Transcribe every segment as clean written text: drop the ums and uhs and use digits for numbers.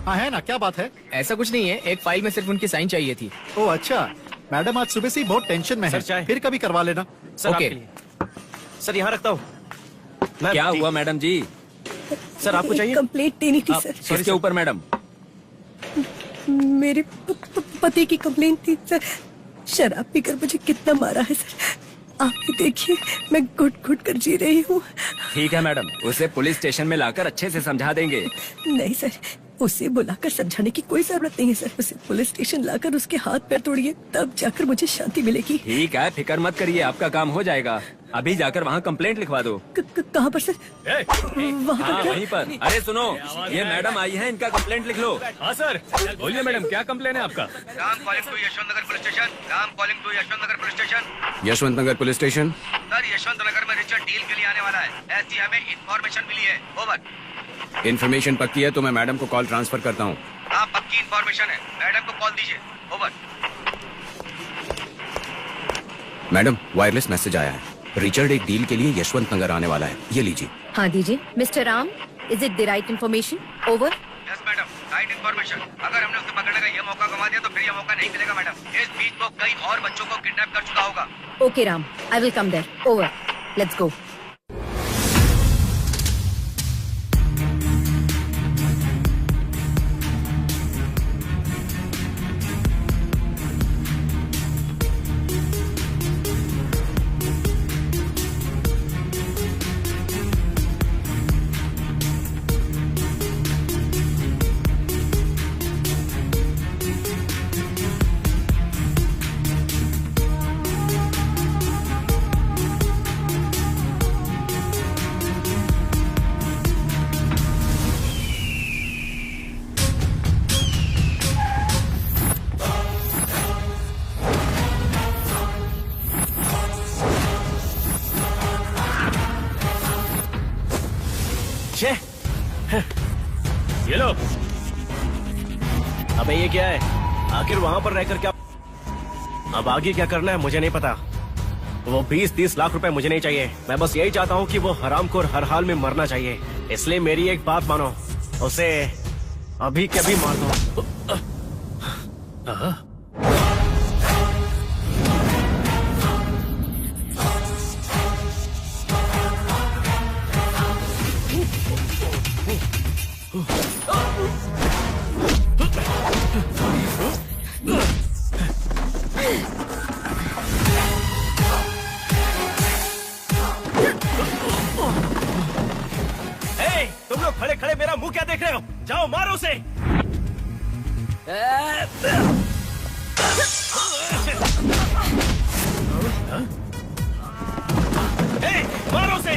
हाँ है ना, क्या बात है? ऐसा कुछ नहीं है, एक फाइल में सिर्फ उनकी साइन चाहिए थी। ओह अच्छा, मैडम आज सुबह से ही बहुत टेंशन में है। फिर कभी करवा लेना। Sir okay. आपके लिए। सर यहाँ रखता हूँ। क्या हुआ मैडम जी? सर आपको चाहिए? कंप्लेंट देनी थी सर। किसके ऊपर मैडम? मेरे पति की कंप्लेंट थी सर। शराब पीकर मुझे कितना मारा है सर। आप भी देखिए, मैं घुट घुट कर जी रही हूँ। ठीक है मैडम, उसे पुलिस स्टेशन में लाकर अच्छे से समझा देंगे। नहीं सर, उसे बुलाकर समझाने की कोई जरूरत नहीं है सर। उसे पुलिस स्टेशन लाकर उसके हाथ पैर तोड़िए, तब जाकर मुझे शांति मिलेगी। ठीक है, फिक्र मत करिए, आपका काम हो जाएगा। अभी जाकर वहाँ कंप्लेंट लिखवा दो। कहाँ पर सर? वहाँ हाँ, पर क्या? वहीं पर। अरे सुनो, ये मैडम आई है, इनका कंप्लेंट लिख लो। हाँ सर, बोलिए मैडम, क्या कंप्लेन है आपका? Ram calling to Yashwant Nagar police station. Ram calling to Yashwant Nagar police station. Yashwant Nagar police station. Sir, Yashwant Nagar में रिचर्ड डील के लिए आने वाला है, ऐसी हमें इन्फॉर्मेशन मिली है। ओवर। इन्फॉर्मेशन पक्की है तो मैं मैडम को कॉल ट्रांसफर करता हूँ। हाँ, पक्की इन्फॉर्मेशन है, मैडम को कॉल दीजिए। ओवर। मैडम, वायरलेस मैसेज आया है। रिचर्ड एक डील के लिए यशवंत नगर आने वाला है, ये लीजिए। हाँ दीजिए। Mister Ram, is it the right information? Over. Yes madam, right information. अगर हमने उसे पकड़ने का ये मौका गवा दिया तो फिर ये मौका नहीं मिलेगा मैडम। इस बीच वो कई और बच्चों को किडनैप कर चुका होगा। Okay Ram, I will come there. Over. Let's go. ये लो। अबे ये क्या है? आखिर वहाँ पर रहकर क्या? अब आगे क्या करना है मुझे नहीं पता। वो 20-30 लाख रुपए मुझे नहीं चाहिए। मैं बस यही चाहता हूँ कि वो हरामखोर हर हाल में मरना चाहिए। इसलिए मेरी एक बात मानो, उसे अभी के अभी मार दो। तुम लोग खड़े खड़े मेरा मुंह क्या देख रहे हो? जाओ मारो उसे। मारो उसे।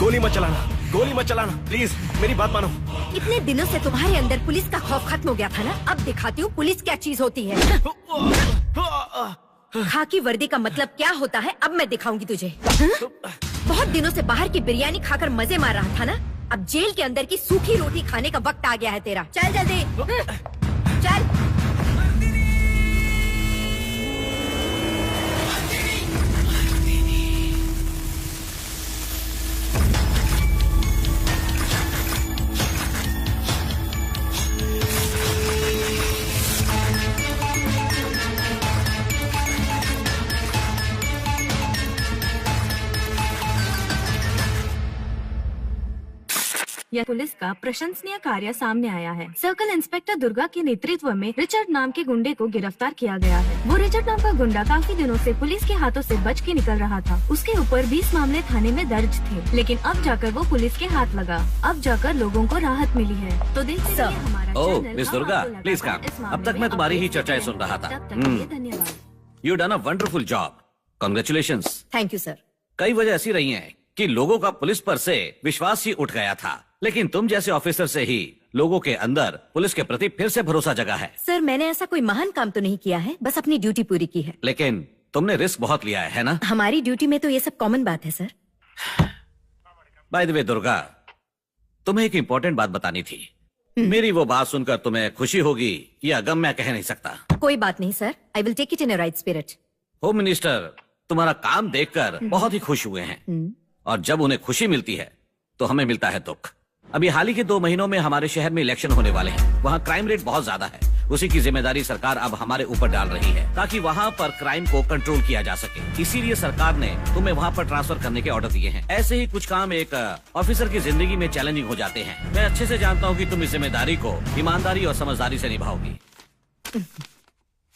गोली मत चलाना, गोली मत चलाना प्लीज, मेरी बात मानो। इतने दिनों से तुम्हारे अंदर पुलिस का खौफ खत्म हो गया था ना? अब दिखाती हूँ पुलिस क्या चीज होती है। खाकी वर्दी का मतलब क्या होता है अब मैं दिखाऊंगी तुझे। बहुत दिनों से बाहर की बिरयानी खाकर मजे मार रहा था ना? अब जेल के अंदर की सूखी रोटी खाने का वक्त आ गया है तेरा। चल जल्दी चल। यह पुलिस का प्रशंसनीय कार्य सामने आया है। सर्कल इंस्पेक्टर दुर्गा के नेतृत्व में रिचर्ड नाम के गुंडे को गिरफ्तार किया गया है। वो रिचर्ड नाम का गुंडा काफी दिनों से पुलिस के हाथों से बच के निकल रहा था। उसके ऊपर 20 मामले थाने में दर्ज थे, लेकिन अब जाकर वो पुलिस के हाथ लगा। अब जाकर लोगों को राहत मिली है। तो देखते रहिए हमारा चैनल। मिस दुर्गा, प्लीज काम। अब तक मैं तुम्हारी ही चर्चाएं सुन रहा था। धन्यवाद। You done a wonderful job, congratulations. Thank you sir. कई वजह ऐसी रही हैं कि लोगों का पुलिस पर से विश्वास ही उठ गया था, लेकिन तुम जैसे ऑफिसर से ही लोगों के अंदर पुलिस के प्रति फिर से भरोसा जगा है। सर मैंने ऐसा कोई महान काम तो नहीं किया है, बस अपनी ड्यूटी पूरी की है। लेकिन तुमने रिस्क बहुत लिया है ना? हमारी ड्यूटी में तो ये सब कॉमन बात है sir. By the way Durga, तुम्हें एक इम्पोर्टेंट बात बतानी थी। मेरी वो बात सुनकर तुम्हें खुशी होगी या गम, मैं कह नहीं सकता। कोई बात नहीं sir, I will take it in a right spirit. Home minister तुम्हारा काम देखकर बहुत ही खुश हुए हैं, और जब उन्हें खुशी मिलती है तो हमें मिलता है दुख। अभी हाल ही के 2 महीनों में हमारे शहर में इलेक्शन होने वाले हैं। वहाँ क्राइम रेट बहुत ज्यादा है, उसी की जिम्मेदारी सरकार अब हमारे ऊपर डाल रही है ताकि वहाँ पर क्राइम को कंट्रोल किया जा सके। इसीलिए सरकार ने तुम्हें वहाँ पर ट्रांसफर करने के ऑर्डर दिए हैं। ऐसे ही कुछ काम एक ऑफिसर की जिंदगी में चैलेंजिंग हो जाते हैं। मैं अच्छे से जानता हूँ कि तुम इस जिम्मेदारी को ईमानदारी और समझदारी से निभाओगी।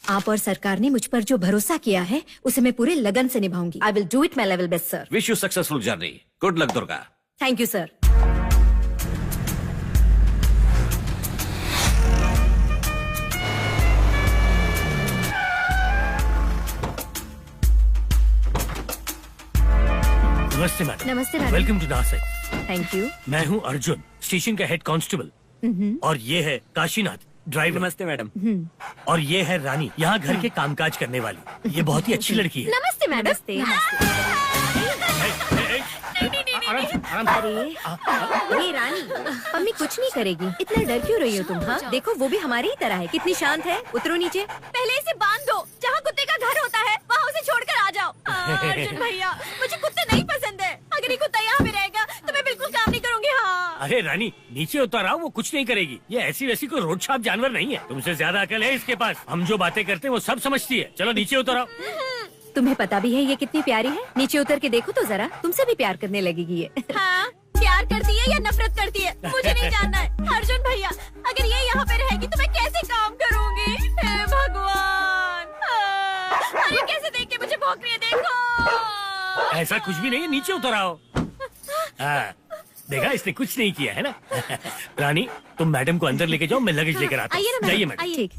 आप और सरकार ने मुझ पर जो भरोसा किया है उसे मैं पूरे लगन से निभाऊंगी। I will do it my level best sir. Wish you successful journey. Good luck Durga. Thank you sir. नमस्ते मैडम। नमस्ते Rani. Welcome to Nashik. Thank you. मैं हूँ अर्जुन, स्टेशन का हेड कांस्टेबल। और ये है काशीनाथ, ड्राइवर। नमस्ते मैडम। और ये है रानी, यहाँ घर के कामकाज करने वाली। ये बहुत ही अच्छी लड़की है। नमस्ते मैडम। अरे ये रानी, मम्मी कुछ नहीं करेगी, इतना डर क्यों रही हो तुम? हाँ देखो वो भी हमारी ही तरह है, कितनी शांत है। उतरो नीचे। पहले इसे बांध दो, जहाँ कुत्ते का घर होता है वहाँ उसे छोड़कर आ जाओ। अर्जुन भैया, मुझे कुत्ते नहीं पसंद है। अगर ये कुत्ता यहाँ पे रहेगा तो मैं बिल्कुल काम नहीं करूँगी। हाँ अरे रानी नीचे उतर आओ, वो कुछ नहीं करेगी। ये ऐसी वैसी कोई रोड छाप जानवर नहीं है। तुमसे ज्यादा अकल है इसके पास। हम जो बातें करते हैं वो सब समझती है। चलो नीचे उतर आओ। तुम्हें पता भी है ये कितनी प्यारी है? नीचे उतर के देखो तो जरा, तुमसे भी प्यार करने लगेगी ये। हाँ, प्यार करती है या नफरत करती है मुझे नहीं जानना है। अर्जुन भैया, अगर ये यहाँ पे रहेगी तो मैं कैसे काम करूँगी? हे भगवान, अरे कैसे देख के मुझे भौंक रही है, देखो। ऐसा कुछ भी नहीं है, नीचे उतर आओ। देखा, इसने कुछ नहीं किया है ना। रानी तुम मैडम को अंदर लेके जाओ, मैं लगेज लेकर आता हूँ। जाइए मैडम। ठीक।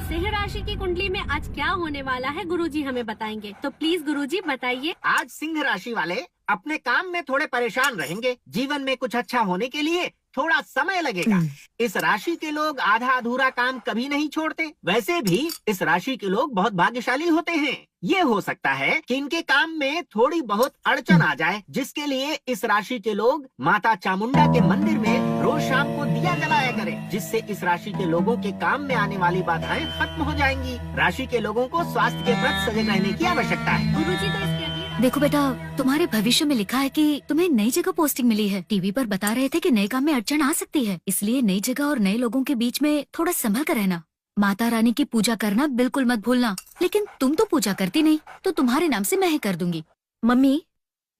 सिंह राशि की कुंडली में आज क्या होने वाला है गुरुजी हमें बताएंगे, तो प्लीज गुरुजी बताइए। आज सिंह राशि वाले अपने काम में थोड़े परेशान रहेंगे। जीवन में कुछ अच्छा होने के लिए थोड़ा समय लगेगा। इस राशि के लोग आधा अधूरा काम कभी नहीं छोड़ते। वैसे भी इस राशि के लोग बहुत भाग्यशाली होते हैं। ये हो सकता है कि इनके काम में थोड़ी बहुत अड़चन आ जाए, जिसके लिए इस राशि के लोग माता चामुंडा के मंदिर में रोज शाम को दिया जलाया करें, जिससे इस राशि के लोगों के काम में आने वाली बाधाएं खत्म हो जाएंगी। राशि के लोगों को स्वास्थ्य के प्रति सजग रहने की आवश्यकता है। गुरुजी तो इसके देखो बेटा, तुम्हारे भविष्य में लिखा है कि तुम्हें नई जगह पोस्टिंग मिली है। टीवी पर बता रहे थे कि नए काम में अड़चन आ सकती है, इसलिए नई जगह और नए लोगों के बीच में थोड़ा संभल कर रहना। माता रानी की पूजा करना बिल्कुल मत भूलना। लेकिन तुम तो पूजा करती नहीं, तो तुम्हारे नाम से मैं ही कर दूंगी। मम्मी,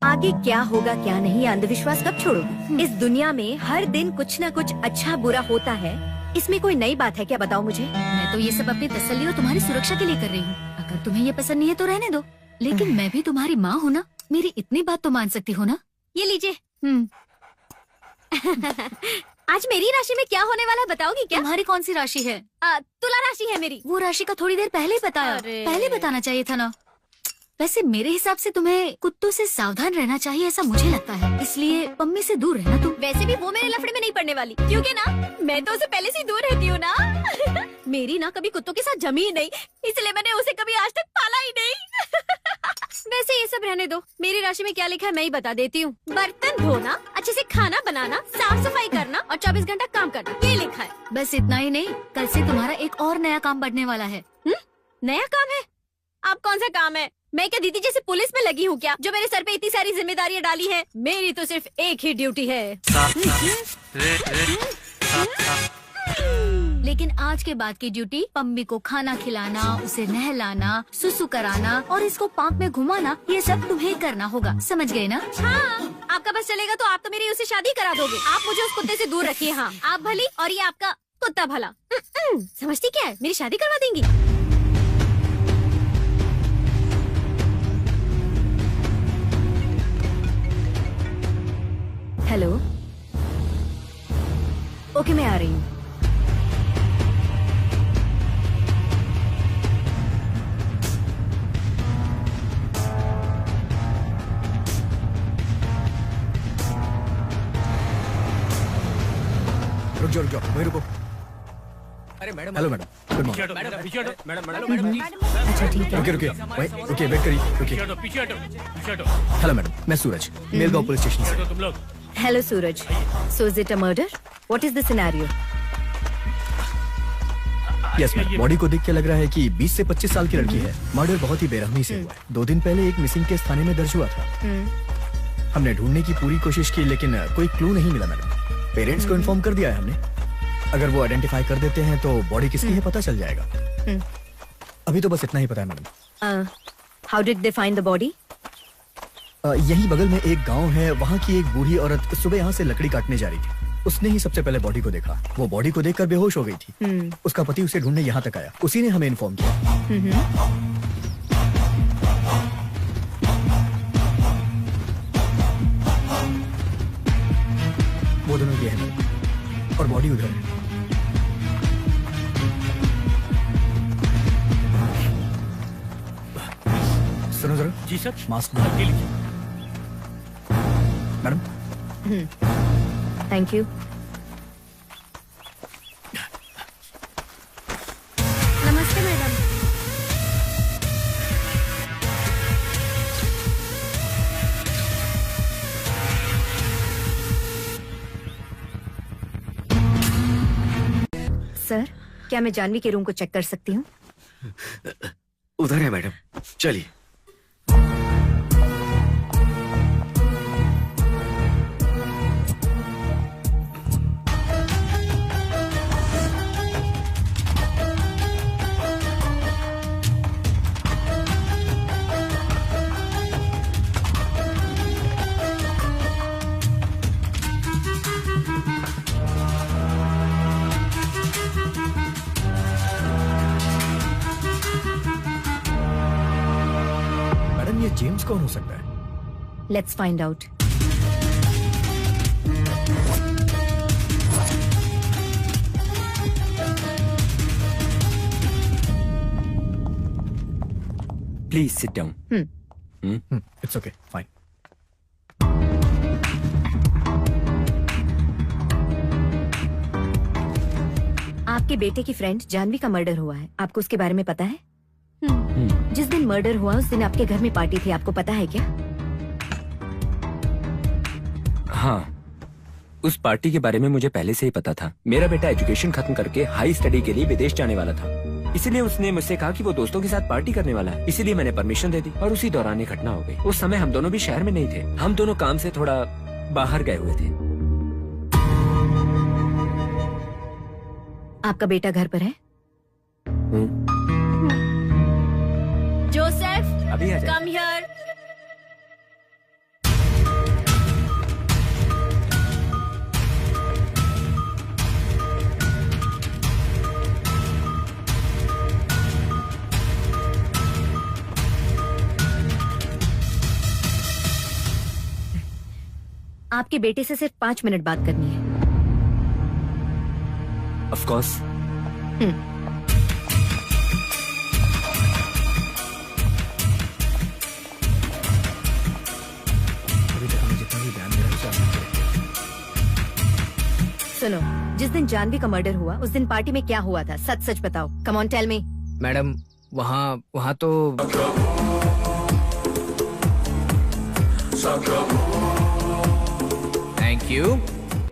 आगे क्या होगा क्या नहीं, अंधविश्वास कब छोड़ोगी? इस दुनिया में हर दिन कुछ न कुछ अच्छा बुरा होता है, इसमें कोई नई बात है क्या? बताओ मुझे। मैं तो ये सब अपनी तसल्ली और तुम्हारी सुरक्षा के लिए कर रही हूँ। अगर तुम्हें ये पसंद नहीं है तो रहने दो, लेकिन मैं भी तुम्हारी माँ हूँ ना, मेरी इतनी बात तो मान सकती हो ना। ये लीजिए। आज मेरी राशि में क्या होने वाला है बताओगी क्या? तुम्हारी कौन सी राशि है? तुला राशि है मेरी। वो राशि का थोड़ी देर पहले ही बताया। पहले बताना चाहिए था ना। वैसे मेरे हिसाब से तुम्हें कुत्तों से सावधान रहना चाहिए, ऐसा मुझे लगता है। इसलिए मम्मी से दूर रहना तुम। वैसे भी वो मेरे लफड़े में नहीं पड़ने वाली, क्योंकि ना मैं तो उसे पहले से ही दूर रहती हूँ ना। मेरी ना कभी कुत्तों के साथ जमी ही नहीं, इसलिए मैंने उसे कभी आज तक पाला ही नहीं। वैसे ये सब रहने दो, मेरी राशि में क्या लिखा है मैं ही बता देती हूँ। बर्तन धोना, अच्छे से खाना बनाना, साफ सफाई करना और 24 घंटा काम करना, ये लिखा है। बस इतना ही नहीं, कल से तुम्हारा एक और नया काम बढ़ने वाला है। नया काम है? आप कौन सा काम है? मैं क्या दीदी जैसे पुलिस में लगी हूँ क्या, जो मेरे सर पे इतनी सारी जिम्मेदारियाँ डाली हैं? मेरी तो सिर्फ एक ही ड्यूटी है। लेकिन आज के बाद की ड्यूटी पम्मी को खाना खिलाना, उसे नहलाना, सुसु कराना और इसको पार्क में घुमाना, ये सब तुम्हें करना होगा, समझ गए ना? हाँ, आपका बस चलेगा तो आप तो मेरी उसे शादी करा दोगे। आप मुझे उस कुत्ते से दूर रखिए। हाँ, आप भली और ये आपका कुत्ता भला। समझती क्या है, मेरी शादी करवा देंगी। हेलो, ओके मैं आ रही हूँ। रुक जाओ वहीं रुको। अरे madam, hello madam, good morning. अच्छा ठीक है। रुकिए वेट करिए, रुकिए। हेलो मैडम, मैं सूरज, मेलगांव पुलिस स्टेशन से। तुम लोग hello Suraj, so is it a murder? What is the scenario? Yes ma'am, body को देख के लग रहा है कि 20 से 25 साल की लड़की है। मर्डर बहुत ही बेरहमी से हुआ है। 2 दिन पहले एक मिसिंग केस थाने में दर्ज हुआ था। हमने ढूंढने की पूरी कोशिश की लेकिन कोई क्लू नहीं मिला मैडम। पेरेंट्स को इन्फॉर्म कर दिया है हमने। अगर वो आइडेंटिफाई कर देते हैं तो बॉडी किसकी है पता चल जाएगा। अभी तो बस इतना ही पता है madam. How did they find the body? यही बगल में एक गांव है, वहाँ की एक बूढ़ी औरत सुबह यहाँ से लकड़ी काटने जा रही थी। उसने ही सबसे पहले बॉडी को देखा। वो बॉडी को देखकर बेहोश हो गई थी। उसका पति उसे ढूंढने यहाँ तक आया, उसी ने हमें इन्फॉर्म किया। वो दोनों ये हैं और बॉडी उधर है। सुनो जरा। जी सर। मास्क ले लीजिए। मैडम। Thank you. नमस्ते मैडम। सर, क्या मैं जानवी के रूम को चेक कर सकती हूँ? उधर है मैडम, चलिए। ये जेम्स कौन हो सकता है? Let's find out. Please sit down. It's okay, fine. आपके बेटे की फ्रेंड जानवी का मर्डर हुआ है, आपको उसके बारे में पता है? जिस दिन मर्डर हुआ उस दिन आपके घर में पार्टी थी, आपको पता है क्या? हाँ, उस पार्टी के बारे में मुझे पहले से ही पता था। मेरा बेटा एजुकेशन खत्म करके हाई स्टडी के लिए विदेश जाने वाला था, इसीलिए उसने मुझसे कहा कि वो दोस्तों के साथ पार्टी करने वाला है। इसीलिए मैंने परमिशन दे दी और उसी दौरान ये घटना हो गई। उस समय हम दोनों भी शहर में नहीं थे, हम दोनों काम से थोड़ा बाहर गए हुए थे। आपका बेटा घर पर है? जोसेफ, अभी आ जाए। Come here. आपके बेटे से सिर्फ 5 मिनट बात करनी है। Of course. सुनो, जिस दिन जानवी का मर्डर हुआ उस दिन पार्टी में क्या हुआ था? सच सच बताओ। Come on tell me. Madam, वहाँ तो थैंक यू।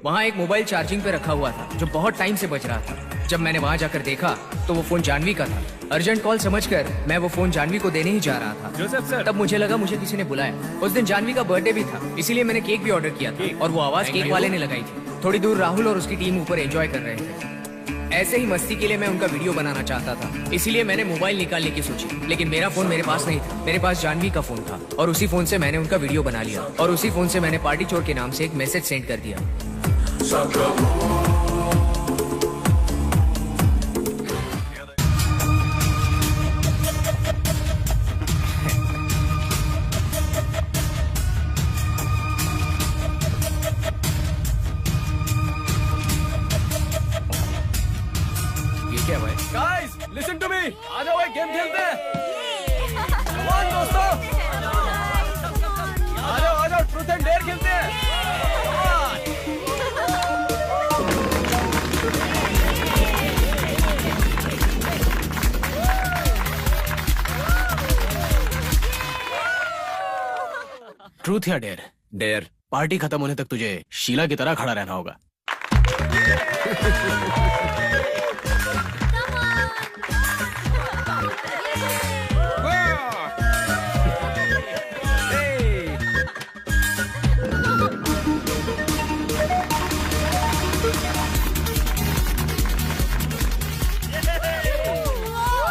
वहाँ एक मोबाइल चार्जिंग पे रखा हुआ था जो बहुत टाइम से बज रहा था। जब मैंने वहाँ जाकर देखा तो वो फोन जानवी का था। अर्जेंट कॉल समझकर मैं वो फोन जानवी को देने ही जा रहा था। Joseph sir. तब मुझे लगा मुझे किसी ने बुलाया। उस दिन जानवी का बर्थडे भी था, इसीलिए मैंने केक भी ऑर्डर किया था और वो आवाज केक वाले ने लगाई थी। थोड़ी दूर राहुल और उसकी टीम ऊपर एंजॉय कर रहे थे। ऐसे ही मस्ती के लिए मैं उनका वीडियो बनाना चाहता था, इसीलिए मैंने मोबाइल निकालने की सोची। लेकिन मेरा फोन मेरे पास नहीं था, मेरे पास जानवी का फोन था और उसी फोन से मैंने उनका वीडियो बना लिया और उसी फोन से मैंने पार्टी चोर के नाम से एक मैसेज सेंड कर दिया। Guys, listen to me. आ जाओ एक गेम खेलते हैं। Come on दोस्तों। आ जाओ ट्रूथ एंड डेयर खेलते हैं। ट्रूथ या डेयर? डेयर। पार्टी खत्म होने तक तुझे शीला की तरह खड़ा रहना होगा।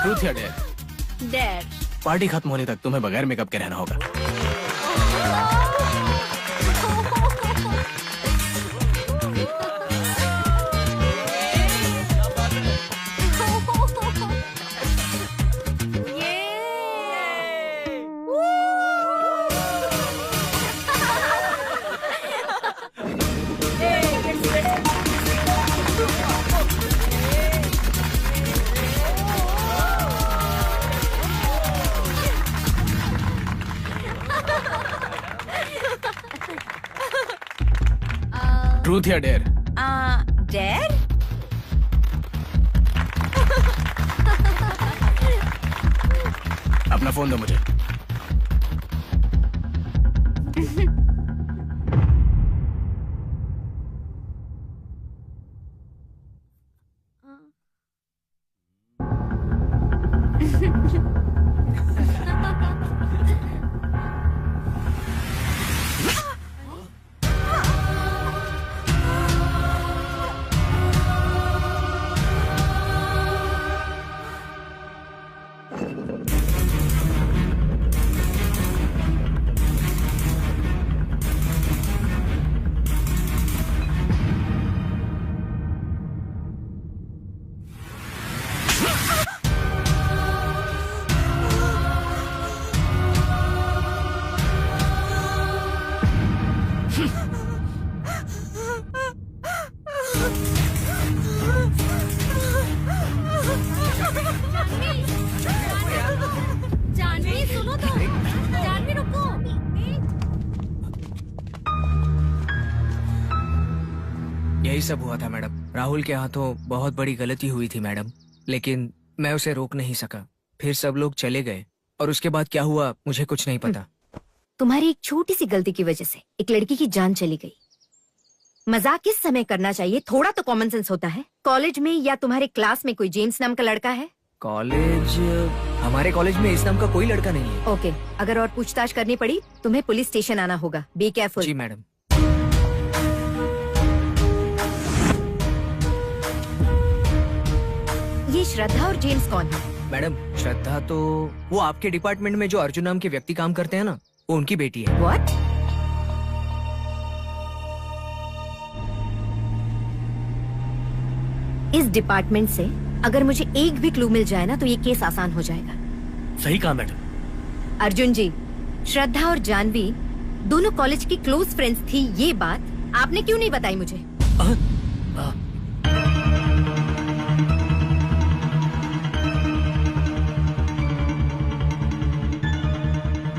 ट्रूथ या डेयर? डेयर। पार्टी खत्म होने तक तुम्हें बगैर मेकअप के रहना होगा। ट्रूथ या डेयर? डेयर। अपना फोन दो मुझे। जानवी सुनो तो, जानवी रुको। यही सब हुआ था मैडम। राहुल के हाथों बहुत बड़ी गलती हुई थी मैडम, लेकिन मैं उसे रोक नहीं सका। फिर सब लोग चले गए और उसके बाद क्या हुआ मुझे कुछ नहीं पता। तुम्हारी एक छोटी सी गलती की वजह से एक लड़की की जान चली गई। मजाक किस समय करना चाहिए, थोड़ा तो कॉमन सेंस होता है। कॉलेज में या तुम्हारे क्लास में कोई जेम्स नाम का लड़का है? कॉलेज? हमारे कॉलेज में इस नाम का कोई लड़का नहीं है। ओके, अगर और पूछताछ करनी पड़ी तुम्हें पुलिस स्टेशन आना होगा। Be careful. जी मैडम। ये श्रद्धा और जेम्स कौन है? मैडम श्रद्धा तो वो आपके डिपार्टमेंट में जो अर्जुन नाम के व्यक्ति काम करते हैं ना, वो उनकी बेटी है। What? इस डिपार्टमेंट से अगर मुझे एक भी क्लू मिल जाए ना तो ये केस आसान हो जाएगा। सही कहा मैडम। अर्जुन जी, श्रद्धा और जानवी दोनों कॉलेज की क्लोज फ्रेंड्स थी, ये बात आपने क्यों नहीं बताई मुझे?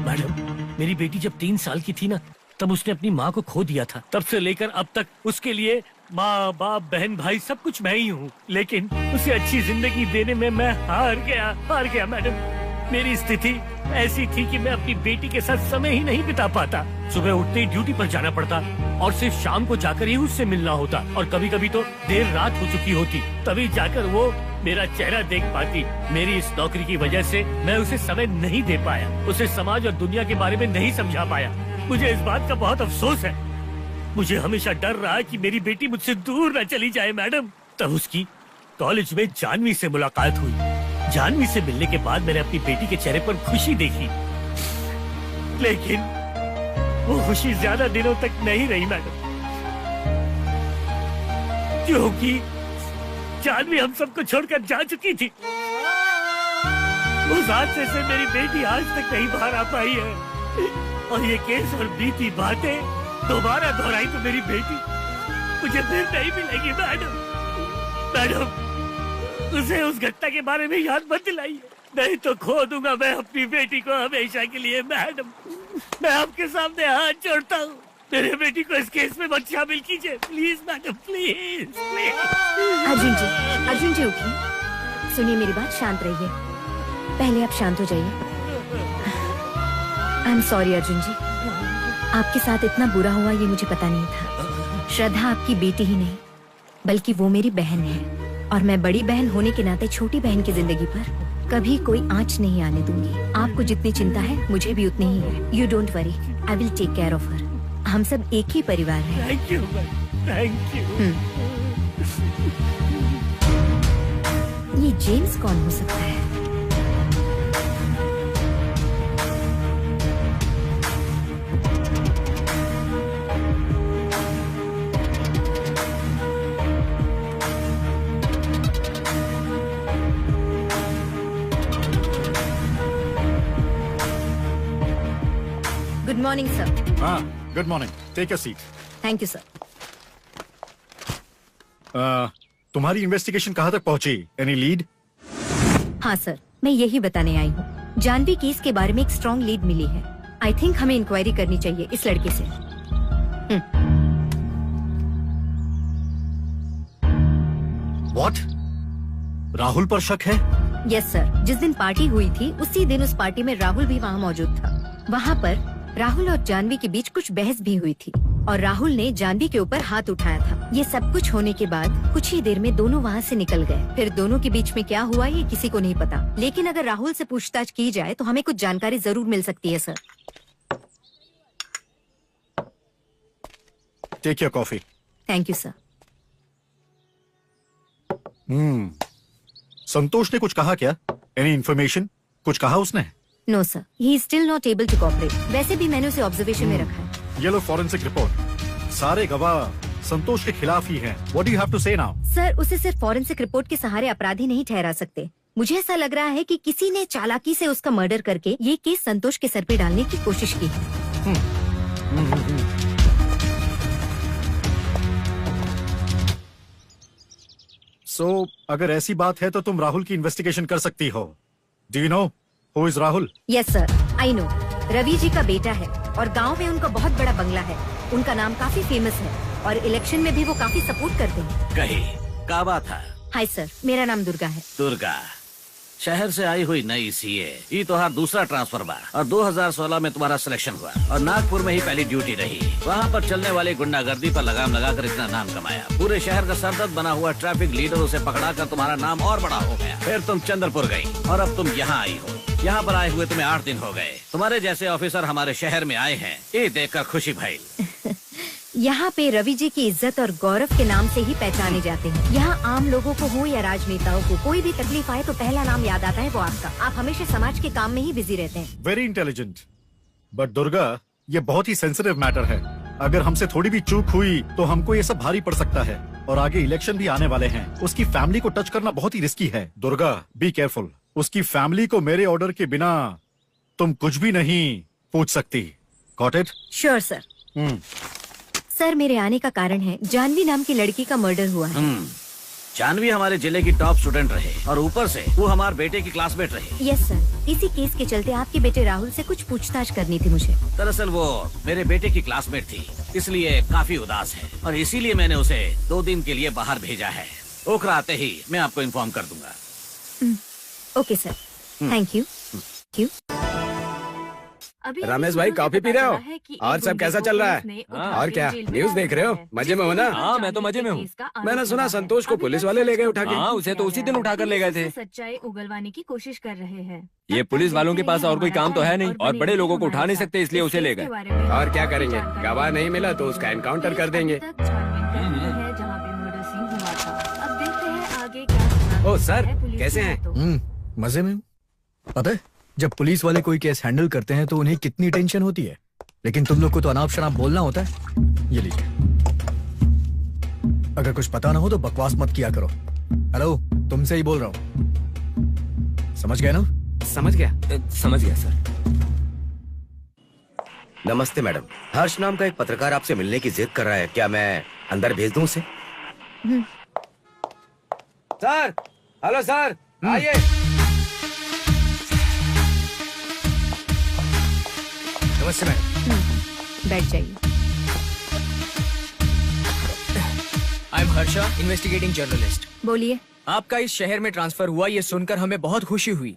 मैडम, मेरी बेटी जब 3 साल की थी ना, तब उसने अपनी माँ को खो दिया था। तब से लेकर अब तक उसके लिए माँ बाप बहन भाई सब कुछ मैं ही हूँ, लेकिन उसे अच्छी जिंदगी देने में मैं हार गया मैडम। मेरी स्थिति ऐसी थी कि मैं अपनी बेटी के साथ समय ही नहीं बिता पाता। सुबह उठते ही ड्यूटी पर जाना पड़ता और सिर्फ शाम को जाकर ही उससे मिलना होता, और कभी कभी तो देर रात हो चुकी होती, तभी जाकर वो मेरा चेहरा देख पाती। मेरी इस नौकरी की वजह से मैं उसे समय नहीं दे पाया, उसे समाज और दुनिया के बारे में नहीं समझा पाया। मुझे इस बात का बहुत अफसोस है। मुझे हमेशा डर रहा कि मेरी बेटी मुझसे दूर न चली जाए मैडम। तब उसकी कॉलेज में जानवी से मुलाकात हुई। जानवी से मिलने के बाद मैंने अपनी बेटी के चेहरे पर खुशी देखी, लेकिन वो खुशी ज्यादा दिनों तक नहीं रही मैडम, क्योंकि जानवी हम सबको छोड़कर जा चुकी थी। उस हादसे से मेरी बेटी आज तक नहीं बाहर आ पाई है, और ये केस और बीती बातें दोबारा दोहराई तो मेरी बेटी मुझे फिर नहीं मिलेगी मैडम। मैडम, उसे उस घटना के बारे में याद मत दिलाइए, नहीं तो खो दूंगा मैं अपनी बेटी को हमेशा के लिए। मैडम, मैं आपके सामने हाथ जोड़ता हूँ, मेरे बेटी को इस केस में मत शामिल कीजिए please madam, please please. Arjun ji उठिए, सुनिए मेरी बात, शांत रहिए। पहले आप शांत हो जाइए। आई एम सॉरी अर्जुन जी, आपके साथ इतना बुरा हुआ ये मुझे पता नहीं था। श्रद्धा आपकी बेटी ही नहीं बल्कि वो मेरी बहन है, और मैं बड़ी बहन होने के नाते छोटी बहन की जिंदगी पर कभी कोई आंच नहीं आने दूंगी। आपको जितनी चिंता है मुझे भी उतनी ही है। You don't worry, I will take care of her. हम सब एक ही परिवार हैं। Thank you, thank you. ये जेम्स कौन हो सकता है? Good morning sir. हाँ, good morning, take a seat. Thank you sir. तुम्हारी इन्वेस्टिगेशन कहाँ तक पहुंची? Any lead? हाँ सर, मैं यही बताने आई हूँ। जानवी केस के बारे में एक स्ट्रॉन्ग लीड मिली है। आई थिंक हमें इंक्वायरी करनी चाहिए इस लड़के से। What? राहुल पर शक है? यस सर, जिस दिन पार्टी हुई थी उसी दिन उस पार्टी में राहुल भी वहाँ मौजूद था। वहाँ पर राहुल और जानवी के बीच कुछ बहस भी हुई थी, और राहुल ने जानवी के ऊपर हाथ उठाया था। ये सब कुछ होने के बाद कुछ ही देर में दोनों वहाँ से निकल गए। फिर दोनों के बीच में क्या हुआ ये किसी को नहीं पता, लेकिन अगर राहुल से पूछताछ की जाए तो हमें कुछ जानकारी जरूर मिल सकती है sir. Take your coffee. Thank you sir. Santosh ने कुछ कहा क्या? Any information? कुछ कहा उसने? No sir, he is still not able to cooperate. वैसे भी मैंने उसे ऑब्जर्वेशन में रखा है। ये लो फॉरेंसिक रिपोर्ट। सारे गवाह संतोष के खिलाफ ही हैं। What do you have to say now? Sir, उसे सिर्फ फॉरेंसिक रिपोर्ट के सहारे अपराधी नहीं ठहरा सकते। मुझे ऐसा लग रहा है कि किसी ने चालाकी से उसका मर्डर करके ये केस संतोष के सर पे डालने की कोशिश की है। So, अगर ऐसी बात है तो तुम राहुल की इन्वेस्टिगेशन कर सकती हो। Do you know who is Rahul? Yes sir, I know. Ravi ji का बेटा है और गांव में उनका बहुत बड़ा बंगला है। उनका नाम काफी फेमस है और इलेक्शन में भी वो काफी सपोर्ट करते हैं। कही क्या बात है? हाय सर, मेरा नाम दुर्गा है। दुर्गा, शहर से आई हुई नई सीए। ये तुम्हारा दूसरा ट्रांसफर बा और 2016 में तुम्हारा सिलेक्शन हुआ और नागपुर में ही पहली ड्यूटी रही। वहाँ पर चलने वाली गुंडागर्दी पर लगाम लगाकर इतना नाम कमाया। पूरे शहर का सरदर्द बना हुआ ट्रैफिक लीडर उसे पकड़ा कर तुम्हारा नाम और बड़ा हो गया। फिर तुम चंद्रपुर गई और अब तुम यहाँ आई हो। यहाँ पर आए हुए तुम्हें 8 दिन हो गए। तुम्हारे जैसे ऑफिसर हमारे शहर में आए हैं, ये देखकर खुशी भाई। यहाँ पे रवि जी की इज्जत और गौरव के नाम से ही पहचाने जाते हैं। यहाँ आम लोगों को हो या राजनेताओं को कोई भी तकलीफ आए तो पहला नाम याद आता है वो आपका। आप हमेशा समाज के काम में ही बिजी रहते हैं। Very intelligent. बट दुर्गा, ये बहुत ही सेंसिटिव मैटर है। अगर हमसे थोड़ी भी चूक हुई तो हमको ये सब भारी पड़ सकता है और आगे इलेक्शन भी आने वाले हैं। उसकी फैमिली को टच करना बहुत ही रिस्की है। Durga, be careful. उसकी फैमिली को मेरे ऑर्डर के बिना तुम कुछ भी नहीं पूछ सकती। Got it? Sure sir. Sir, मेरे आने का कारण है जानवी नाम की लड़की का मर्डर हुआ है। जानवी हमारे जिले की टॉप स्टूडेंट रहे और ऊपर से वो हमारे बेटे की क्लासमेट रही। यस सर, इसी केस के चलते आपके बेटे राहुल से कुछ पूछताछ करनी थी मुझे। दरअसल वो मेरे बेटे की क्लासमेट थी, इसलिए काफी उदास है और इसीलिए मैंने उसे 2 दिन के लिए बाहर भेजा है। ओखरा आते ही मैं आपको इन्फॉर्म कर दूंगा। Okay sir, thank you. Ramesh भाई, कॉफी पी रहे हो? और सब कैसा चल रहा है? और क्या न्यूज देख रहे हो? मजे में हो ना? हाँ, मैं तो मजे में हूँ। मैंने सुना संतोष को पुलिस वाले ले गए उठा के। हाँ, उसे तो उसी दिन उठा कर ले गए थे। सच्चाई उगलवाने की कोशिश कर रहे हैं। ये पुलिस वालों के पास और कोई काम तो है नहीं और बड़े लोगों को उठा नहीं सकते, इसलिए उसे ले गए। और क्या करेंगे? गवाह नहीं मिला तो उसका एनकाउंटर कर देंगे। जहाँ पे मर्डर सीन हुआ था। अब देखते हैं आगे क्या ओ सर, कैसे हैं? मजे में हूँ। पता है जब पुलिस वाले कोई केस हैंडल करते हैं तो उन्हें कितनी टेंशन होती है, लेकिन तुम लोग को तो अनाप शनाप बोलना होता है। ये लीजिए, अगर कुछ पता ना हो तो बकवास मत किया करो। हेलो, तुमसे ही बोल रहा हूँ, समझ गए ना? समझ गया सर। नमस्ते मैडम, हर्ष नाम का एक पत्रकार आपसे मिलने की जिद कर रहा है, क्या मैं अंदर भेज दूं उसे? सर, हेलो सर, आइए। नमस्ते मैडम। बैठ जाइए। I am Harsha, investigating journalist. बोलिए। आपका इस शहर में ट्रांसफर हुआ ये सुनकर हमें बहुत खुशी हुई।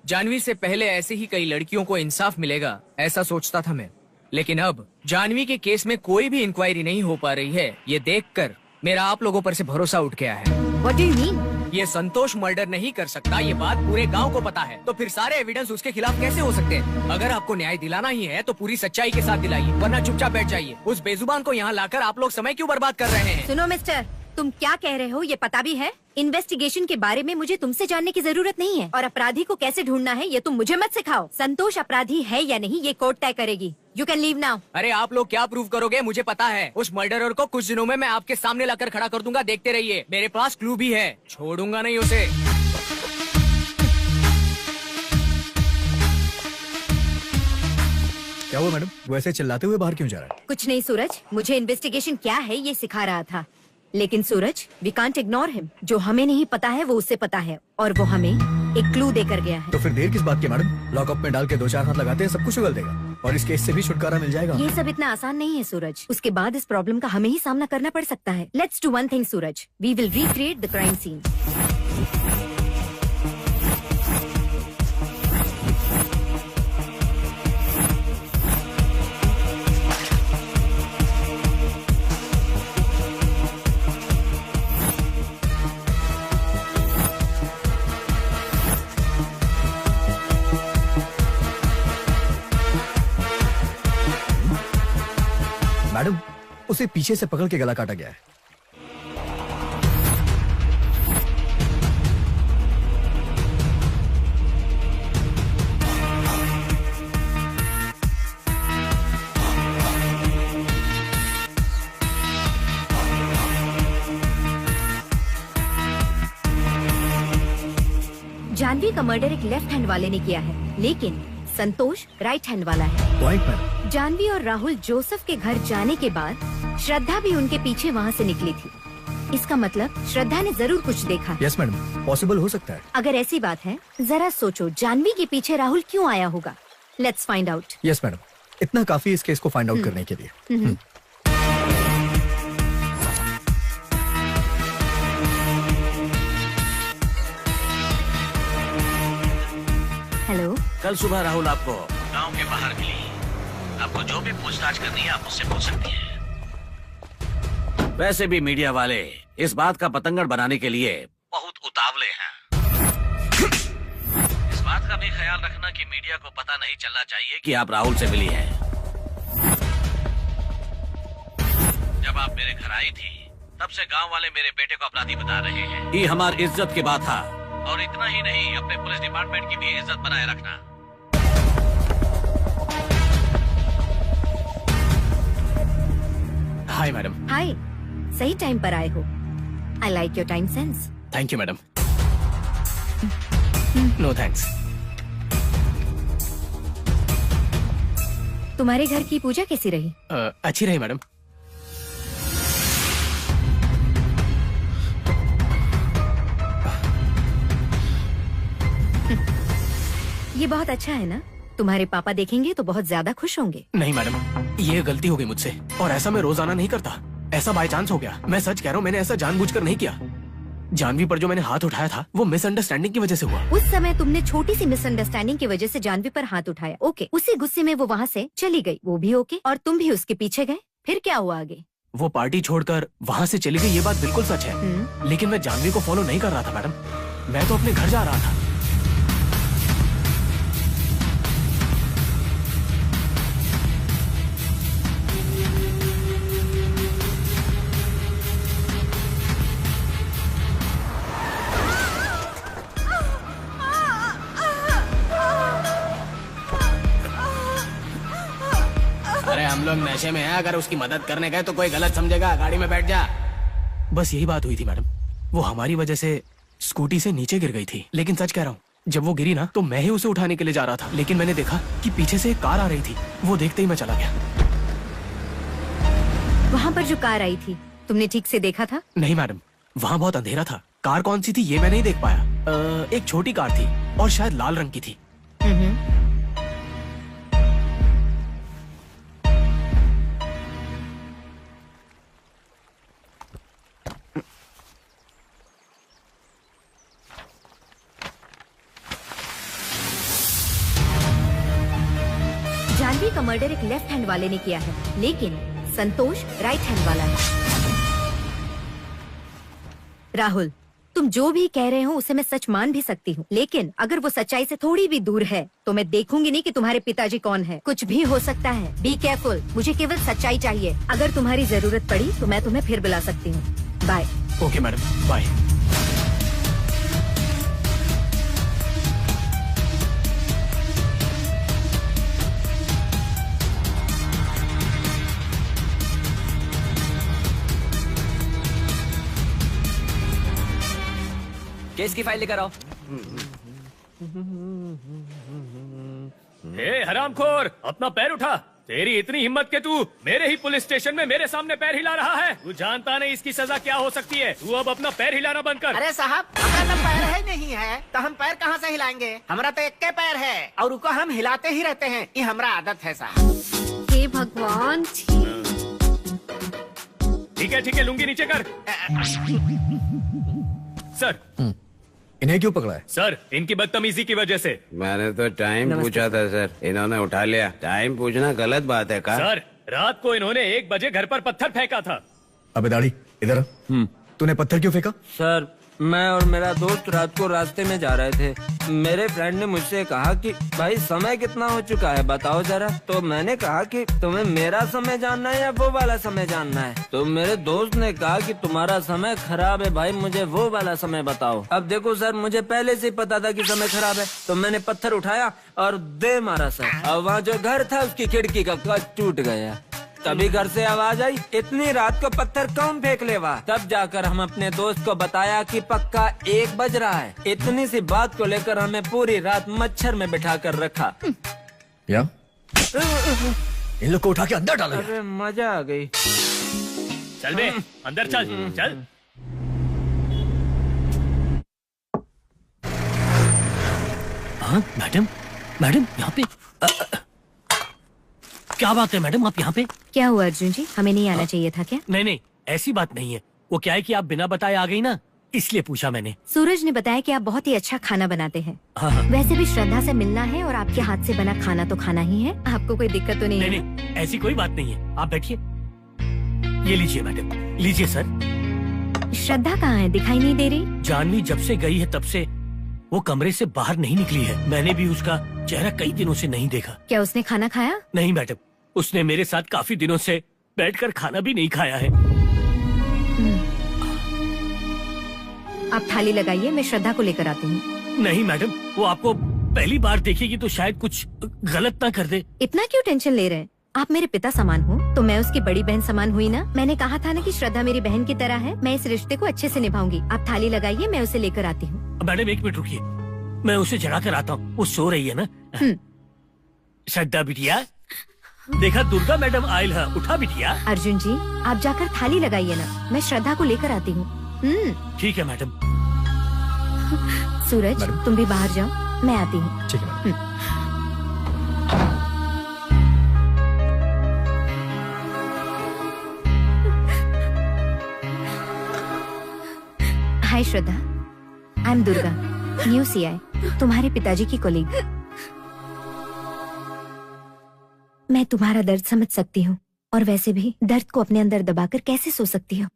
जानवी से पहले ऐसे ही कई लड़कियों को इंसाफ मिलेगा ऐसा सोचता था मैं, लेकिन अब जानवी के केस में कोई भी इंक्वायरी नहीं हो पा रही है, ये देखकर मेरा आप लोगों पर से भरोसा उठ गया है। What do you mean? ये संतोष मर्डर नहीं कर सकता, ये बात पूरे गांव को पता है, तो फिर सारे एविडेंस उसके खिलाफ कैसे हो सकते हैं? अगर आपको न्याय दिलाना ही है तो पूरी सच्चाई के साथ दिलाइए, वरना चुपचाप बैठ जाइए। उस बेजुबान को यहाँ लाकर आप लोग समय क्यों बर्बाद कर रहे हैं? सुनो मिस्टर, तुम क्या कह रहे हो ये पता भी है? इन्वेस्टिगेशन के बारे में मुझे तुमसे जानने की जरूरत नहीं है, और अपराधी को कैसे ढूंढना है ये तुम मुझे मत सिखाओ। संतोष अपराधी है या नहीं ये कोर्ट तय करेगी। You can leave now. अरे आप लोग क्या प्रूव करोगे मुझे पता है। उस मर्डरर को कुछ दिनों में मैं आपके सामने लाकर खड़ा कर दूंगा, देखते रहिए। मेरे पास क्लू भी है, छोड़ूंगा नहीं उसे। क्या हुआ मैडम, वो ऐसे चिल्लाते हुए बाहर क्यों जा रहा है? कुछ नहीं सूरज, मुझे इन्वेस्टिगेशन क्या है ये सिखा रहा था। लेकिन सूरज, वी कांट इग्नोर हिम। जो हमें नहीं पता है वो उससे पता है, और वो हमें एक क्लू देकर गया है। तो फिर देर किस बात की मैडम? लॉकअप में डाल के 2-4 हाथ लगाते हैं, सब कुछ उगल देगा और इस केस से भी छुटकारा मिल जाएगा। ये सब इतना आसान नहीं है सूरज। उसके बाद इस प्रॉब्लम का हमें ही सामना करना पड़ सकता है। Let's do one thing Suraj, we will recreate the crime scene. Madam, उसे पीछे से पकड़ के गला काटा गया है। जानवी का मर्डर एक लेफ्ट हैंड वाले ने किया है, लेकिन संतोष राइट हैंड वाला है। Point madam. जानवी और राहुल जोसेफ के घर जाने के बाद श्रद्धा भी उनके पीछे वहाँ से निकली थी। इसका मतलब श्रद्धा ने जरूर कुछ देखा। यस मैडम, पॉसिबल हो सकता है। अगर ऐसी बात है, जरा सोचो जानवी के पीछे राहुल क्यों आया होगा। Let's find out. Yes madam, इतना काफी इस केस को फाइंड आउट करने के लिए। हेलो। कल सुबह राहुल आपको गांव के बाहर मिली। आपको जो भी पूछताछ करनी है आप मुझसे पूछ सकती हैं। वैसे भी मीडिया वाले इस बात का पतंगड़ बनाने के लिए बहुत उतावले हैं। इस बात का भी ख्याल रखना कि मीडिया को पता नहीं चलना चाहिए कि आप राहुल से मिली हैं। जब आप मेरे घर आई थी तब से गांव वाले मेरे बेटे को अपराधी बता रहे हैं। ये हमारी इज्जत की बात था, और इतना ही नहीं, अपने पुलिस डिपार्टमेंट की भी इज्जत बनाए रखना। Hi madam. हाय, सही टाइम पर आए हो। I like your time sense. Thank you madam. No thanks. तुम्हारे घर की पूजा कैसी रही? अच्छी रही मैडम। ये बहुत अच्छा है ना? तुम्हारे पापा देखेंगे तो बहुत ज्यादा खुश होंगे। नहीं मैडम, ये गलती हो गई मुझसे, और ऐसा मैं रोजाना नहीं करता। ऐसा बाय चांस हो गया। मैं सच कह रहा हूँ, मैंने ऐसा जानबूझकर नहीं किया। जानवी पर जो मैंने हाथ उठाया था वो मिसअंडरस्टैंडिंग की वजह से हुआ। उस समय तुमने छोटी सी मिसअंडरस्टैंडिंग की वजह से जानवी पर हाथ उठाया। ओके, उसी गुस्से में वो वहाँ से चली गई, वो भी ओके, और तुम भी उसके पीछे गए। फिर क्या हुआ आगे? वो पार्टी छोड़कर वहाँ से चली गई, ये बात बिल्कुल सच है। लेकिन मैं जानवी को फॉलो नहीं कर रहा था मैडम, मैं तो अपने घर जा रहा था। हम लोग नशे में हैं, अगर उसकी मदद करने गए तो कोई गलत समझेगा। गाड़ी में बैठ जा। बस यही बात हुई थी मैडम, वो हमारी वजह से स्कूटी से नीचे गिर गई थी। लेकिन सच कह रहा हूँ, जब वो गिरी ना तो मैं ही उसे उठाने के लिए जा रहा था, लेकिन मैंने देखा कि पीछे से एक कार आ रही थी। वो देखते ही मैं चला गया। वहाँ पर जो कार आई थी तुमने ठीक से देखा था? नहीं मैडम, वहाँ बहुत अंधेरा था। कार कौन सी थी ये मैं नहीं देख पाया। एक छोटी कार थी और शायद लाल रंग की थी। जानवी का मर्डर एक लेफ्ट हैंड वाले ने किया है, लेकिन संतोष राइट हैंड वाला है। राहुल, तुम जो भी कह रहे हो उसे मैं सच मान भी सकती हूँ, लेकिन अगर वो सच्चाई से थोड़ी भी दूर है तो मैं देखूंगी नहीं कि तुम्हारे पिताजी कौन है। कुछ भी हो सकता है। Be careful. मुझे केवल सच्चाई चाहिए। अगर तुम्हारी जरूरत पड़ी तो मैं तुम्हें फिर बुला सकती हूँ। Bye. Okay madam, bye. Case की फाइल लेकर आओ। ए हरामखोर, अपना पैर उठा। तेरी इतनी हिम्मत के तू मेरे ही पुलिस स्टेशन में मेरे सामने पैर हिला रहा है। तू जानता नहीं इसकी सजा क्या हो सकती है। तू अब अपना पैर हिलाना बंद कर। अरे साहब, हमारा तो पैर है नहीं है तो हम पैर कहाँ से हिलाएंगे? हमारा तो एक के पैर है और उसको हम हिलाते ही रहते हैं। ये हमारा आदत है साहब। हे भगवान। ठीक है, लुंगी नीचे कर। सर, इन्हें क्यों पकड़ा है? सर, इनकी बदतमीजी की वजह से। मैंने तो टाइम पूछा था सर, इन्होंने उठा लिया। टाइम पूछना गलत बात है का? सर, रात को इन्होंने 1 बजे घर पर पत्थर फेंका था। अबे दाढ़ी, इधर आ। तूने पत्थर क्यों फेंका? सर, मैं और मेरा दोस्त रात को रास्ते में जा रहे थे। मेरे फ्रेंड ने मुझसे कहा कि भाई समय कितना हो चुका है बताओ जरा। तो मैंने कहा कि तुम्हें मेरा समय जानना है या वो वाला समय जानना है। तो मेरे दोस्त ने कहा कि तुम्हारा समय खराब है भाई, मुझे वो वाला समय बताओ। अब देखो सर, मुझे पहले से ही पता था कि समय खराब है, तो मैंने पत्थर उठाया और दे मारा सर। और वहाँ जो घर था उसकी खिड़की का कांच टूट गया। तभी घर से आवाज आई, इतनी रात को पत्थर कौन फेंक लेवा। तब जाकर हम अपने दोस्त को बताया कि पक्का 1 बज रहा है। इतनी सी बात को लेकर हमें पूरी रात मच्छर में बिठा कर रखा। या? इन लोग को उठा के अंदर डाला। अरे मजा आ गई। चल बे, अंदर चल। चल। हाँ मैडम, यहाँ पे क्या बात है मैडम, आप यहाँ पे? क्या हुआ अर्जुन जी, हमें नहीं आना चाहिए था क्या? नहीं, ऐसी बात नहीं है। वो क्या है कि आप बिना बताए आ गई ना, इसलिए पूछा मैंने। सूरज ने बताया कि आप बहुत ही अच्छा खाना बनाते हैं। हाँ। वैसे भी श्रद्धा से मिलना है और आपके हाथ से बना खाना तो खाना ही है। आपको कोई दिक्कत तो नहीं है? नहीं, ऐसी कोई बात नहीं है। आप बैठिए। ये लीजिए मैडम, लीजिए सर। श्रद्धा कहाँ है, दिखाई नहीं दे रही? जानवी जब से गई है तब से वो कमरे से बाहर नहीं निकली है। मैंने भी उसका चेहरा कई दिनों से नहीं देखा। क्या उसने खाना खाया? नहीं मैडम, उसने मेरे साथ काफी दिनों से बैठकर खाना भी नहीं खाया है। आप थाली लगाइए, मैं श्रद्धा को लेकर आती हूँ। नहीं मैडम, वो आपको पहली बार देखेगी तो शायद कुछ गलत ना कर दे। इतना क्यों टेंशन ले रहे हैं? आप मेरे पिता समान हो तो मैं उसकी बड़ी बहन समान हुई ना। मैंने कहा था ना कि श्रद्धा मेरी बहन की तरह है। मैं इस रिश्ते को अच्छे से निभाऊंगी। आप थाली लगाइए, मैं उसे लेकर आती हूँ। मैडम 1 मिनट रुकिए, मैं उसे जगा कर आता हूँ। वो सो रही है ना। श्रद्धा बिटिया, देखा दुर्गा मैडम आयल है, उठा बिटिया। अर्जुन जी, आप जाकर थाली लगाइए ना, मैं श्रद्धा को लेकर आती हूँ। ठीक है मैडम। सूरज, तुम भी बाहर जाओ, मैं आती हूँ। ठीक है। Hi Shraddha, I am Durga, new CI, तुम्हारे पिताजी की कोलीग। मैं तुम्हारा दर्द समझ सकती हूँ और वैसे भी दर्द को अपने अंदर दबाकर कैसे सो सकती हूँ।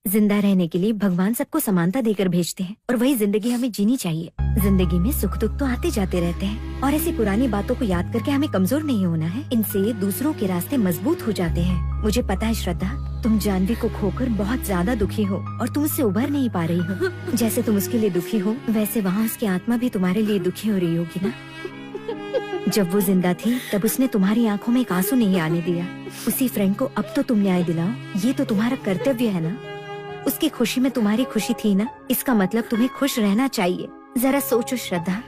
जिंदा रहने के लिए भगवान सबको समानता देकर भेजते हैं और वही जिंदगी हमें जीनी चाहिए। जिंदगी में सुख दुख तो आते जाते रहते हैं और ऐसी पुरानी बातों को याद करके हमें कमजोर नहीं होना है। इनसे दूसरों के रास्ते मजबूत हो जाते हैं। मुझे पता है श्रद्धा, तुम जानवी को खोकर बहुत ज्यादा दुखी हो और तुम उससे उभर नहीं पा रही हो। जैसे तुम उसके लिए दुखी हो वैसे वहाँ उसकी आत्मा भी तुम्हारे लिए दुखी हो रही होगी ना। जब वो जिंदा थी तब उसने तुम्हारी आंखों में एक आंसू नहीं आने दिया। उसी फ्रेंड को अब तो तुम न्याय दिलाओ, ये तो तुम्हारा कर्तव्य है ना। उसकी खुशी में तुम्हारी खुशी थी ना, इसका मतलब तुम्हें खुश रहना चाहिए। जरा सोचो श्रद्धा,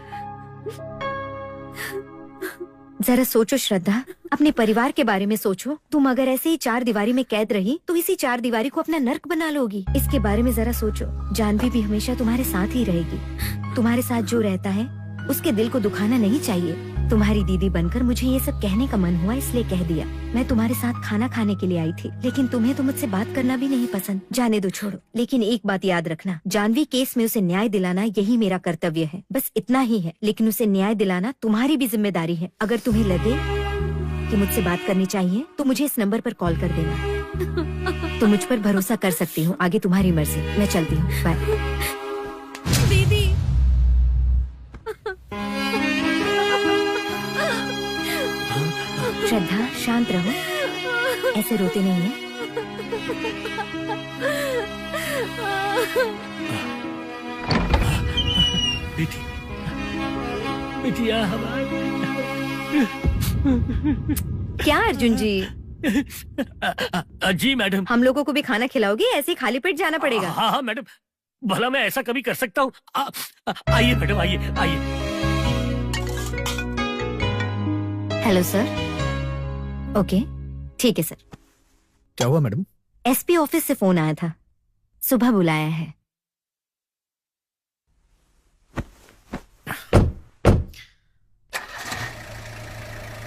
जरा सोचो श्रद्धा, अपने परिवार के बारे में सोचो। तुम अगर ऐसे ही 4 दीवारी में कैद रही तो इसी 4 दीवारी को अपना नर्क बना लोगी। इसके बारे में जरा सोचो। जानवी भी हमेशा तुम्हारे साथ ही रहेगी। तुम्हारे साथ जो रहता है उसके दिल को दुखाना नहीं चाहिए। तुम्हारी दीदी बनकर मुझे ये सब कहने का मन हुआ, इसलिए कह दिया। मैं तुम्हारे साथ खाना खाने के लिए आई थी, लेकिन तुम्हें तो मुझसे बात करना भी नहीं पसंद। जाने दो, छोड़ो। लेकिन एक बात याद रखना, जानवी केस में उसे न्याय दिलाना यही मेरा कर्तव्य है। बस इतना ही है, लेकिन उसे न्याय दिलाना तुम्हारी भी जिम्मेदारी है। अगर तुम्हें लगे कि मुझसे बात करनी चाहिए तो मुझे इस नंबर पर कॉल कर देना। तो मुझ पर भरोसा कर सकती हूँ। आगे तुम्हारी मर्जी। मैं चलती हूँ, बाय। दीदी श्रद्धा, शांत रहो, ऐसे रोते नहीं है। बिटिया हमारी। क्या अर्जुन जी? जी मैडम। हम लोगों को भी खाना खिलाओगे? ऐसे ही खाली पेट जाना पड़ेगा? हाँ हाँ मैडम, भला मैं ऐसा कभी कर सकता हूँ? आइए मैडम, आइए आइए। Hello sir. ओके, ठीक है सर। क्या हुआ मैडम? एसपी ऑफिस से फोन आया था, सुबह बुलाया है।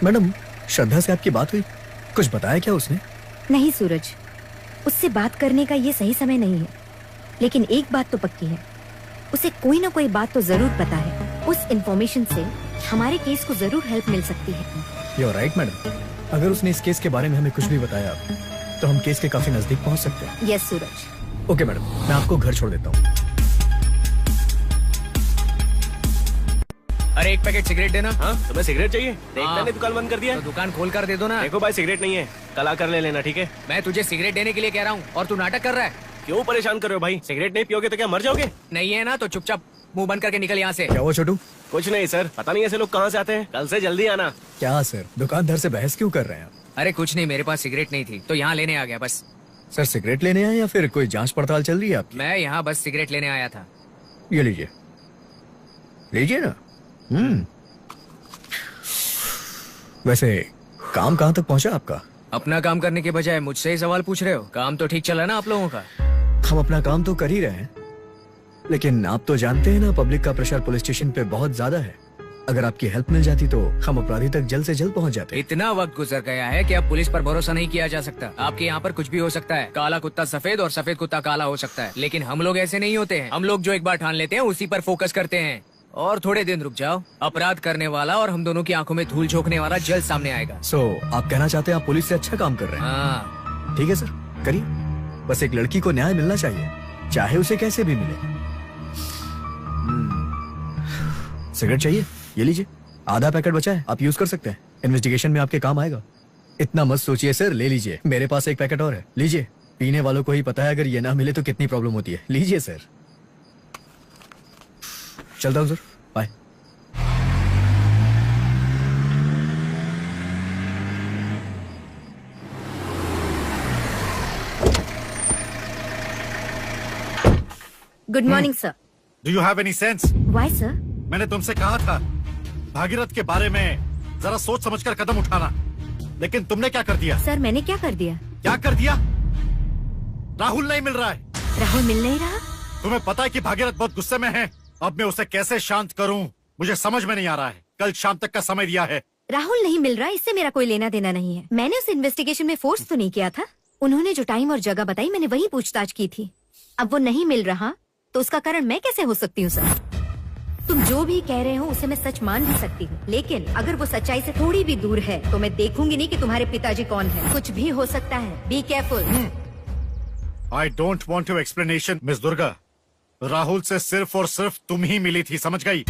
मैडम, श्रद्धा से आपकी बात हुई? कुछ बताया क्या उसने? नहीं सूरज, उससे बात करने का ये सही समय नहीं है। लेकिन एक बात तो पक्की है, उसे कोई ना कोई बात तो जरूर पता है। उस इंफॉर्मेशन से हमारे केस को जरूर हेल्प मिल सकती है। You are right madam. अगर उसने इस केस के बारे में हमें कुछ भी बताया तो हम केस के काफी नजदीक पहुंच सकते हैं। यस सूरज। ओके मैडम, मैं आपको घर छोड़ देता हूँ। अरे एक पैकेट सिगरेट देना। हाँ, तुम्हें सिगरेट चाहिए? देखना नहीं दुकान बंद कर दिया। तो दुकान खोल कर दे दो ना। देखो भाई, सिगरेट नहीं है, कल आकर ले लेना, ठीक है? मैं तुझे सिगरेट देने के लिए कह रहा हूँ और तू नाटक कर रहा है। क्यों परेशान कर रहे हो भाई? सिगरेट नहीं पियोगे तो क्या मर जाओगे? नहीं है ना तो चुपचाप मुंह बंद करके निकल यहाँ से। क्या हुआ छोटू? कुछ नहीं सर, पता नहीं ऐसे लोग कहाँ से आते हैं। कल से जल्दी आना। क्या सर, दुकानदार से बहस क्यों कर रहे हैं आप? अरे कुछ नहीं, मेरे पास सिगरेट नहीं थी तो यहाँ लेने आ गया बस। सर सिगरेट लेने आए या फिर कोई जांच पड़ताल चल रही है आपकी? मैं यहाँ बस सिगरेट लेने आया था। ये लीजिए, लीजिए ना। वैसे काम कहाँ तक पहुँचा आपका? अपना काम करने के बजाय मुझसे ही सवाल पूछ रहे हो। काम तो ठीक चला ना आप लोगों का? हम अपना काम तो कर ही रहे हैं, लेकिन आप तो जानते हैं ना, पब्लिक का प्रेशर पुलिस स्टेशन पे बहुत ज्यादा है। अगर आपकी हेल्प मिल जाती तो हम अपराधी तक जल्द से जल्द पहुंच जाते। इतना वक्त गुजर गया है कि अब पुलिस पर भरोसा नहीं किया जा सकता। आपके यहाँ पर कुछ भी हो सकता है। काला कुत्ता सफेद और सफेद कुत्ता काला हो सकता है, लेकिन हम लोग ऐसे नहीं होते हैं। हम लोग जो एक बार ठान लेते हैं उसी पर फोकस करते हैं। और थोड़े दिन रुक जाओ, अपराध करने वाला और हम दोनों की आंखों में धूल झोंकने वाला जल्द सामने आएगा। आप कहना चाहते हैं आप पुलिस से अच्छा काम कर रहे हैं? हाँ। ठीक है सर, करिए। बस एक लड़की को न्याय मिलना चाहिए, चाहे उसे कैसे भी मिले। सिगरेट चाहिए? ये लीजिए, आधा पैकेट बचा है, आप यूज कर सकते हैं। इन्वेस्टिगेशन में आपके काम आएगा। इतना मत सोचिए सर, ले लीजिए। मेरे पास एक पैकेट और है, लीजिए। पीने वालों को ही पता है अगर ये ना मिले तो कितनी प्रॉब्लम होती है। लीजिए सर। चलता हूँ sir, bye. Good morning sir. Do you have any sense? Why sir? मैंने तुमसे कहा था भागीरथ के बारे में जरा सोच समझकर कदम उठाना, लेकिन तुमने क्या कर दिया? सर मैंने क्या कर दिया? क्या कर दिया? राहुल नहीं मिल रहा है। राहुल मिल नहीं रहा? तुम्हें पता है कि भागीरथ बहुत गुस्से में है। अब मैं उसे कैसे शांत करूं मुझे समझ में नहीं आ रहा है। कल शाम तक का समय दिया है। राहुल नहीं मिल रहा, इससे मेरा कोई लेना देना नहीं है। मैंने उस इन्वेस्टिगेशन में फोर्स तो नहीं किया था। उन्होंने जो टाइम और जगह बताई मैंने वही पूछताछ की थी। अब वो नहीं मिल रहा तो उसका कारण मैं कैसे हो सकती हूँ सर? तुम जो भी कह रहे हो उसे मैं सच मान भी सकती हूँ, लेकिन अगर वो सच्चाई से थोड़ी भी दूर है तो मैं देखूंगी नहीं कि तुम्हारे पिताजी कौन है। कुछ भी हो सकता है, be careful. I don't want to explanation miss Durga. Rahul से सिर्फ और सिर्फ तुम ही मिली थी, समझ गई?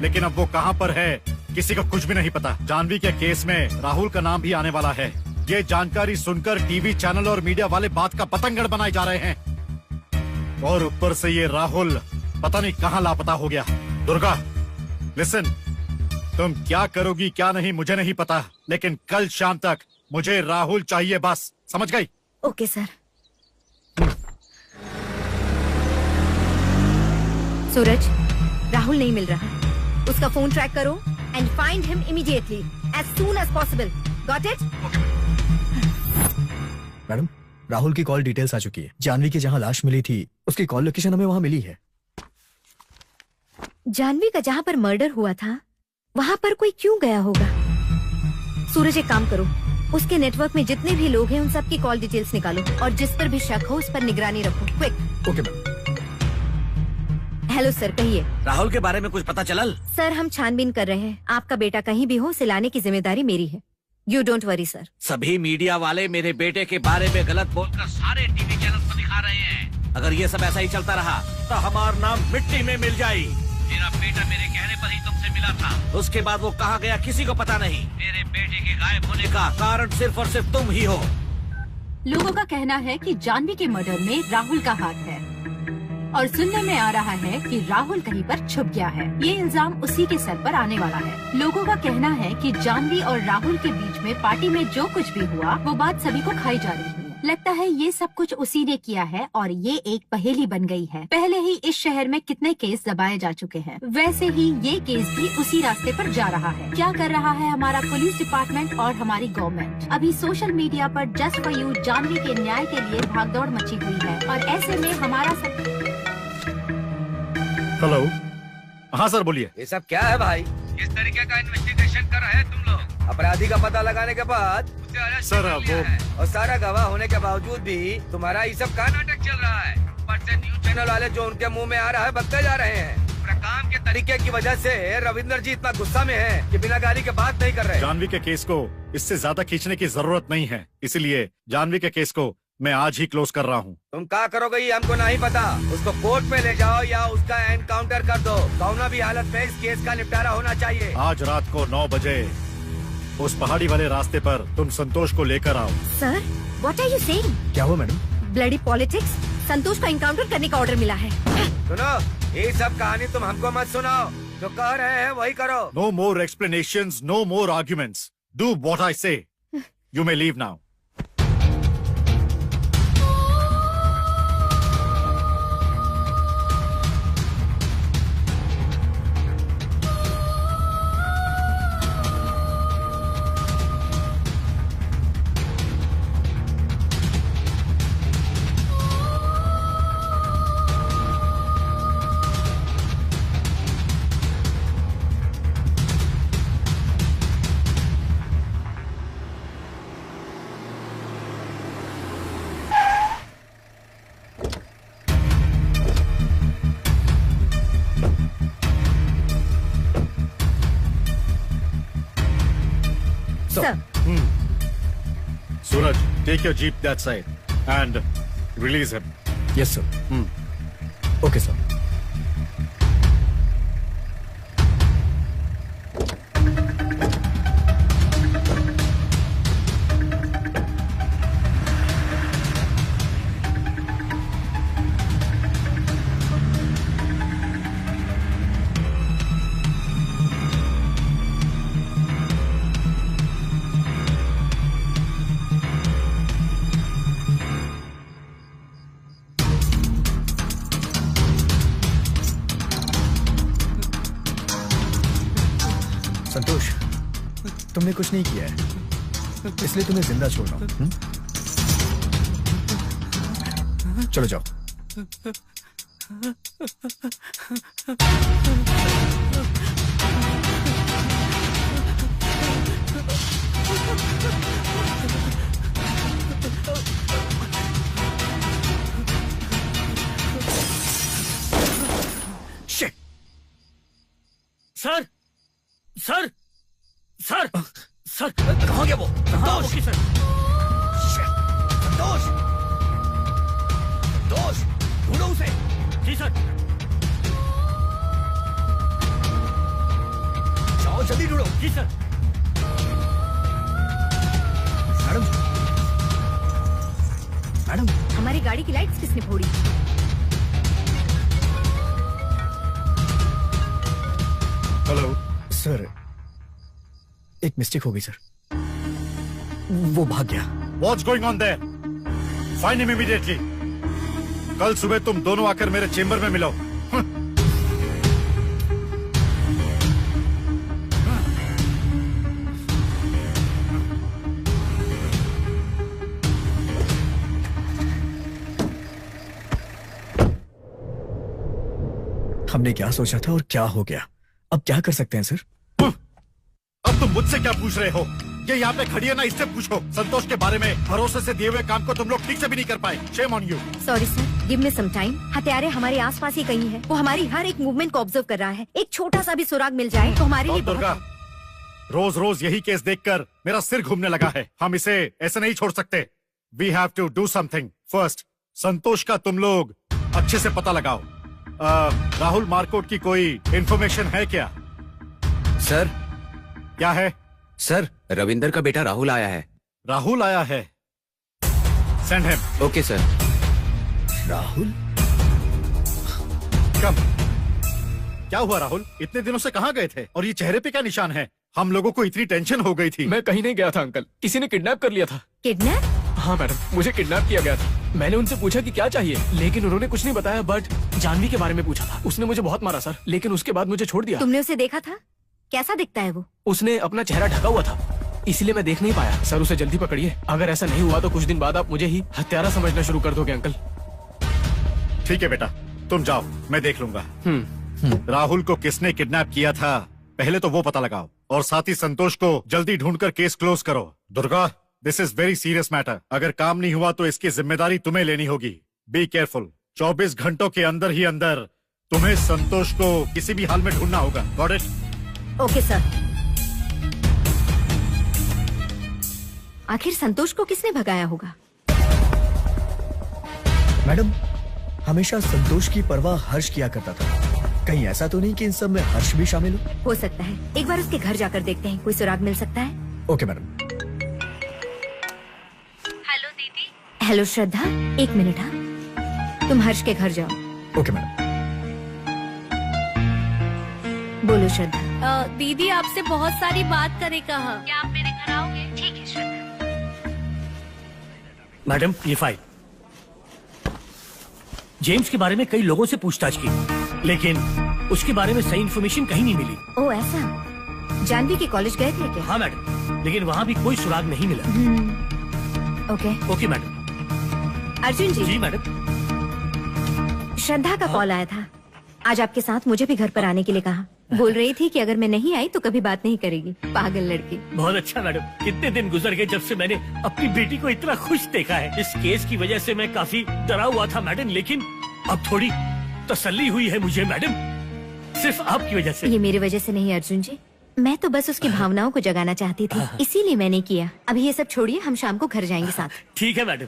लेकिन अब वो कहाँ पर है किसी को कुछ भी नहीं पता। जानवी के केस में राहुल का नाम भी आने वाला है। ये जानकारी सुनकर टीवी चैनल और मीडिया वाले बात का पतंगड़ बनाए जा रहे हैं, और ऊपर से ये राहुल पता नहीं कहाँ लापता हो गया। दुर्गा लिसन, तुम क्या करोगी क्या नहीं मुझे नहीं पता, लेकिन कल शाम तक मुझे राहुल चाहिए बस, समझ गई? Okay sir. सूरज, राहुल नहीं मिल रहा, उसका फोन ट्रैक करो and find him immediately as soon as possible. Got it? Madam, Rahul की कॉल डिटेल्स आ चुकी है। जानवी की जहाँ लाश मिली थी उसकी कॉल लोकेशन हमें वहाँ मिली है। जानवी का जहाँ पर मर्डर हुआ था वहाँ पर कोई क्यों गया होगा? सूरज, एक काम करो, उसके नेटवर्क में जितने भी लोग हैं उन सब की कॉल डिटेल्स निकालो और जिस पर भी शक हो उस पर निगरानी रखो। Quick. Okay ma'am. Hello sir, कहिए। राहुल के बारे में कुछ पता चलल? सर, हम छानबीन कर रहे हैं। आपका बेटा कहीं भी हो उसे लाने की जिम्मेदारी मेरी है। You don't worry sir. सभी मीडिया वाले मेरे बेटे के बारे में गलत बोलकर सारे टीवी चैनल पर दिखा रहे हैं। अगर ये सब ऐसा ही चलता रहा तो हमारा नाम मिट्टी में मिल जाए। मेरा बेटा मेरे कहने पर ही तुमसे मिला था, उसके बाद वो कहाँ गया किसी को पता नहीं। मेरे बेटे के गायब होने का कारण सिर्फ और सिर्फ तुम ही हो। लोगों का कहना है कि जानवी के मर्डर में राहुल का हाथ है और सुनने में आ रहा है कि राहुल कहीं पर छुप गया है। ये इल्जाम उसी के सर पर आने वाला है। लोगों का कहना है कि जानवी और राहुल के बीच में पार्टी में जो कुछ भी हुआ वो बात सभी को खाई जा रही है। लगता है ये सब कुछ उसी ने किया है और ये एक पहेली बन गई है। पहले ही इस शहर में कितने केस दबाए जा चुके हैं, वैसे ही ये केस भी उसी रास्ते पर जा रहा है। क्या कर रहा है हमारा पुलिस डिपार्टमेंट और हमारी गवर्नमेंट? अभी सोशल मीडिया पर जस्ट फॉर यू जानवी के न्याय के लिए भागदौड़ मची हुई है और ऐसे में हमारा सब। हेलो, हाँ सर बोलिए। ये सब क्या है भाई? किस तरीके का इन्वेस्टिगेशन कर रहे हैं तुम लोग? अपराधी का पता लगाने के बाद सर वो और सारा गवाह होने के बावजूद भी तुम्हारा ये सब का नाटक चल रहा है। ऊपर से न्यूज चैनल वाले जो उनके मुंह में आ रहा है बकते जा रहे हैं। अपने काम के तरीके की वजह से रविंदर जी इतना गुस्सा में है कि बिना गाली के बात नहीं कर रहे। जानवी के केस को इससे ज्यादा खींचने की जरूरत नहीं है, इसलिए जानवी के केस को मैं आज ही क्लोज कर रहा हूँ। तुम क्या करोगे ये हमको नहीं पता। उसको कोर्ट में ले जाओ या उसका एनकाउंटर कर दो। कौनो भी हालत में इस केस का निपटारा होना चाहिए। आज रात को 9 बजे उस पहाड़ी वाले रास्ते पर तुम संतोष को लेकर आओ। Sir, what are you saying? क्या हुआ मैडम? Bloody politics. संतोष को एनकाउंटर करने का ऑर्डर मिला है। सुनो, ये सब कहानी तुम हमको मत सुनाओ। जो कह रहे हैं वही करो। No more explanations, no more arguments. Do what I say. You may leave now. Suraj, take your jeep that side and release him. Yes, sir. Okay, sir. संतोष, तुमने कुछ नहीं किया है, इसलिए तुम्हें जिंदा छोड़ रहा हूं। चलो जाओ। सर, सर, सर, सर, कहाँ गया वो? संतोष, सर। संतोष, संतोष, ढूंढो उसे। जी सर। जाओ जल्दी ढूंढो। जी सर। मैडम, मैडम, हमारी गाड़ी की लाइट्स किसने फोड़ी? हेलो सर, एक मिस्टेक हो गई सर, वो भाग गया। What's going on there? Find him immediately. कल सुबह तुम दोनों आकर मेरे चेम्बर में मिलो। हमने क्या सोचा था और क्या हो गया, अब क्या कर सकते हैं सर? अब तुम मुझसे क्या पूछ रहे हो? ये यहाँ पे खड़ी है ना, इससे पूछो। संतोष के बारे में भरोसे से दिए हुए काम को तुम लोग ठीक से भी नहीं कर पाए। Shame on you. Sorry sir, give me some time. हत्यारे हमारे आसपास ही कहीं है। वो हमारी हर एक मूवमेंट को ऑब्जर्व कर रहा है। एक छोटा सा भी सुराग मिल जाए तो हमारे लिए दुर्गा, रोज रोज यही केस देखकर मेरा सिर घूमने लगा है। हम इसे ऐसे नहीं छोड़ सकते। We have to do something. First, संतोष का तुम लोग अच्छे से पता लगाओ। राहुल मार्कोट की कोई इंफॉर्मेशन है क्या? सर। क्या है? सर, रविंदर का बेटा राहुल आया है। राहुल आया है? Send him. Okay sir. Rahul? Come. क्या हुआ राहुल? इतने दिनों से कहाँ गए थे? और ये चेहरे पे क्या निशान है? हम लोगों को इतनी टेंशन हो गई थी। मैं कहीं नहीं गया था अंकल, किसी ने किडनैप कर लिया था। किडनैप? हाँ मैडम, मुझे किडनैप किया गया था। मैंने उनसे पूछा कि क्या चाहिए, लेकिन उन्होंने कुछ नहीं बताया। बट जानवी के बारे में पूछा था। उसने मुझे बहुत मारा सर, लेकिन उसके बाद मुझे छोड़ दिया। तुमने उसे देखा था? कैसा दिखता है वो? उसने अपना चेहरा ढका हुआ था, इसलिए मैं देख नहीं पाया। सर उसे जल्दी पकड़िए, अगर ऐसा नहीं हुआ तो कुछ दिन बाद आप मुझे ही हत्यारा समझना शुरू कर दोगे अंकल। ठीक है बेटा, तुम जाओ, मैं देख लूंगा। राहुल को किसने किडनैप किया था पहले तो वो पता लगाओ, और साथ ही संतोष को जल्दी ढूंढकर केस क्लोज करो। Durga, this is very serious matter. अगर काम नहीं हुआ तो इसकी जिम्मेदारी तुम्हें लेनी होगी। Be careful. 24 घंटों के अंदर ही अंदर तुम्हें संतोष को किसी भी हाल में ढूंढना होगा। Got it? Okay sir. आखिर संतोष को किसने भगाया होगा? मैडम, हमेशा संतोष की परवाह हर्ष किया करता था। कहीं ऐसा तो नहीं कि इन सब में हर्ष भी शामिल हो सकता है। एक बार उसके घर जाकर देखते हैं, कोई सुराग मिल सकता है। Okay madam. हेलो दीदी। हेलो श्रद्धा, एक मिनट। हाँ, तुम हर्ष के घर जाओ। Okay madam. बोलो श्रद्धा। दीदी आपसे बहुत सारी बात करे कहा। क्या आप मेरे घर आओगे? ठीक है श्रद्धा। मैडम, ये फाइल। जेम्स के बारे में कई लोगों से पूछताछ की, लेकिन उसके बारे में सही इन्फॉर्मेशन कहीं नहीं मिली। ओह ऐसा? जानवी के कॉलेज गए थे क्या? हाँ मैडम, लेकिन वहाँ भी कोई सुराग नहीं मिला। Okay. Okay madam. Arjun ji. जी मैडम। श्रद्धा का कॉल आया था। आज आपके साथ मुझे भी घर पर आने के लिए कहा। बोल रही थी कि अगर मैं नहीं आई तो कभी बात नहीं करेगी। पागल लड़की। बहुत अच्छा मैडम, कितने दिन गुजर गए जब से मैंने अपनी बेटी को इतना खुश देखा है। इस केस की वजह से मैं काफी डरा हुआ था मैडम, लेकिन अब थोड़ी तसल्ली हुई है मुझे मैडम, सिर्फ आपकी वजह से। ये मेरी वजह से नहीं अर्जुन जी, मैं तो बस उसकी भावनाओं को जगाना चाहती थी, इसीलिए मैंने किया। अभी ये सब छोड़िए, हम शाम को घर जाएंगे साथ। ठीक है मैडम।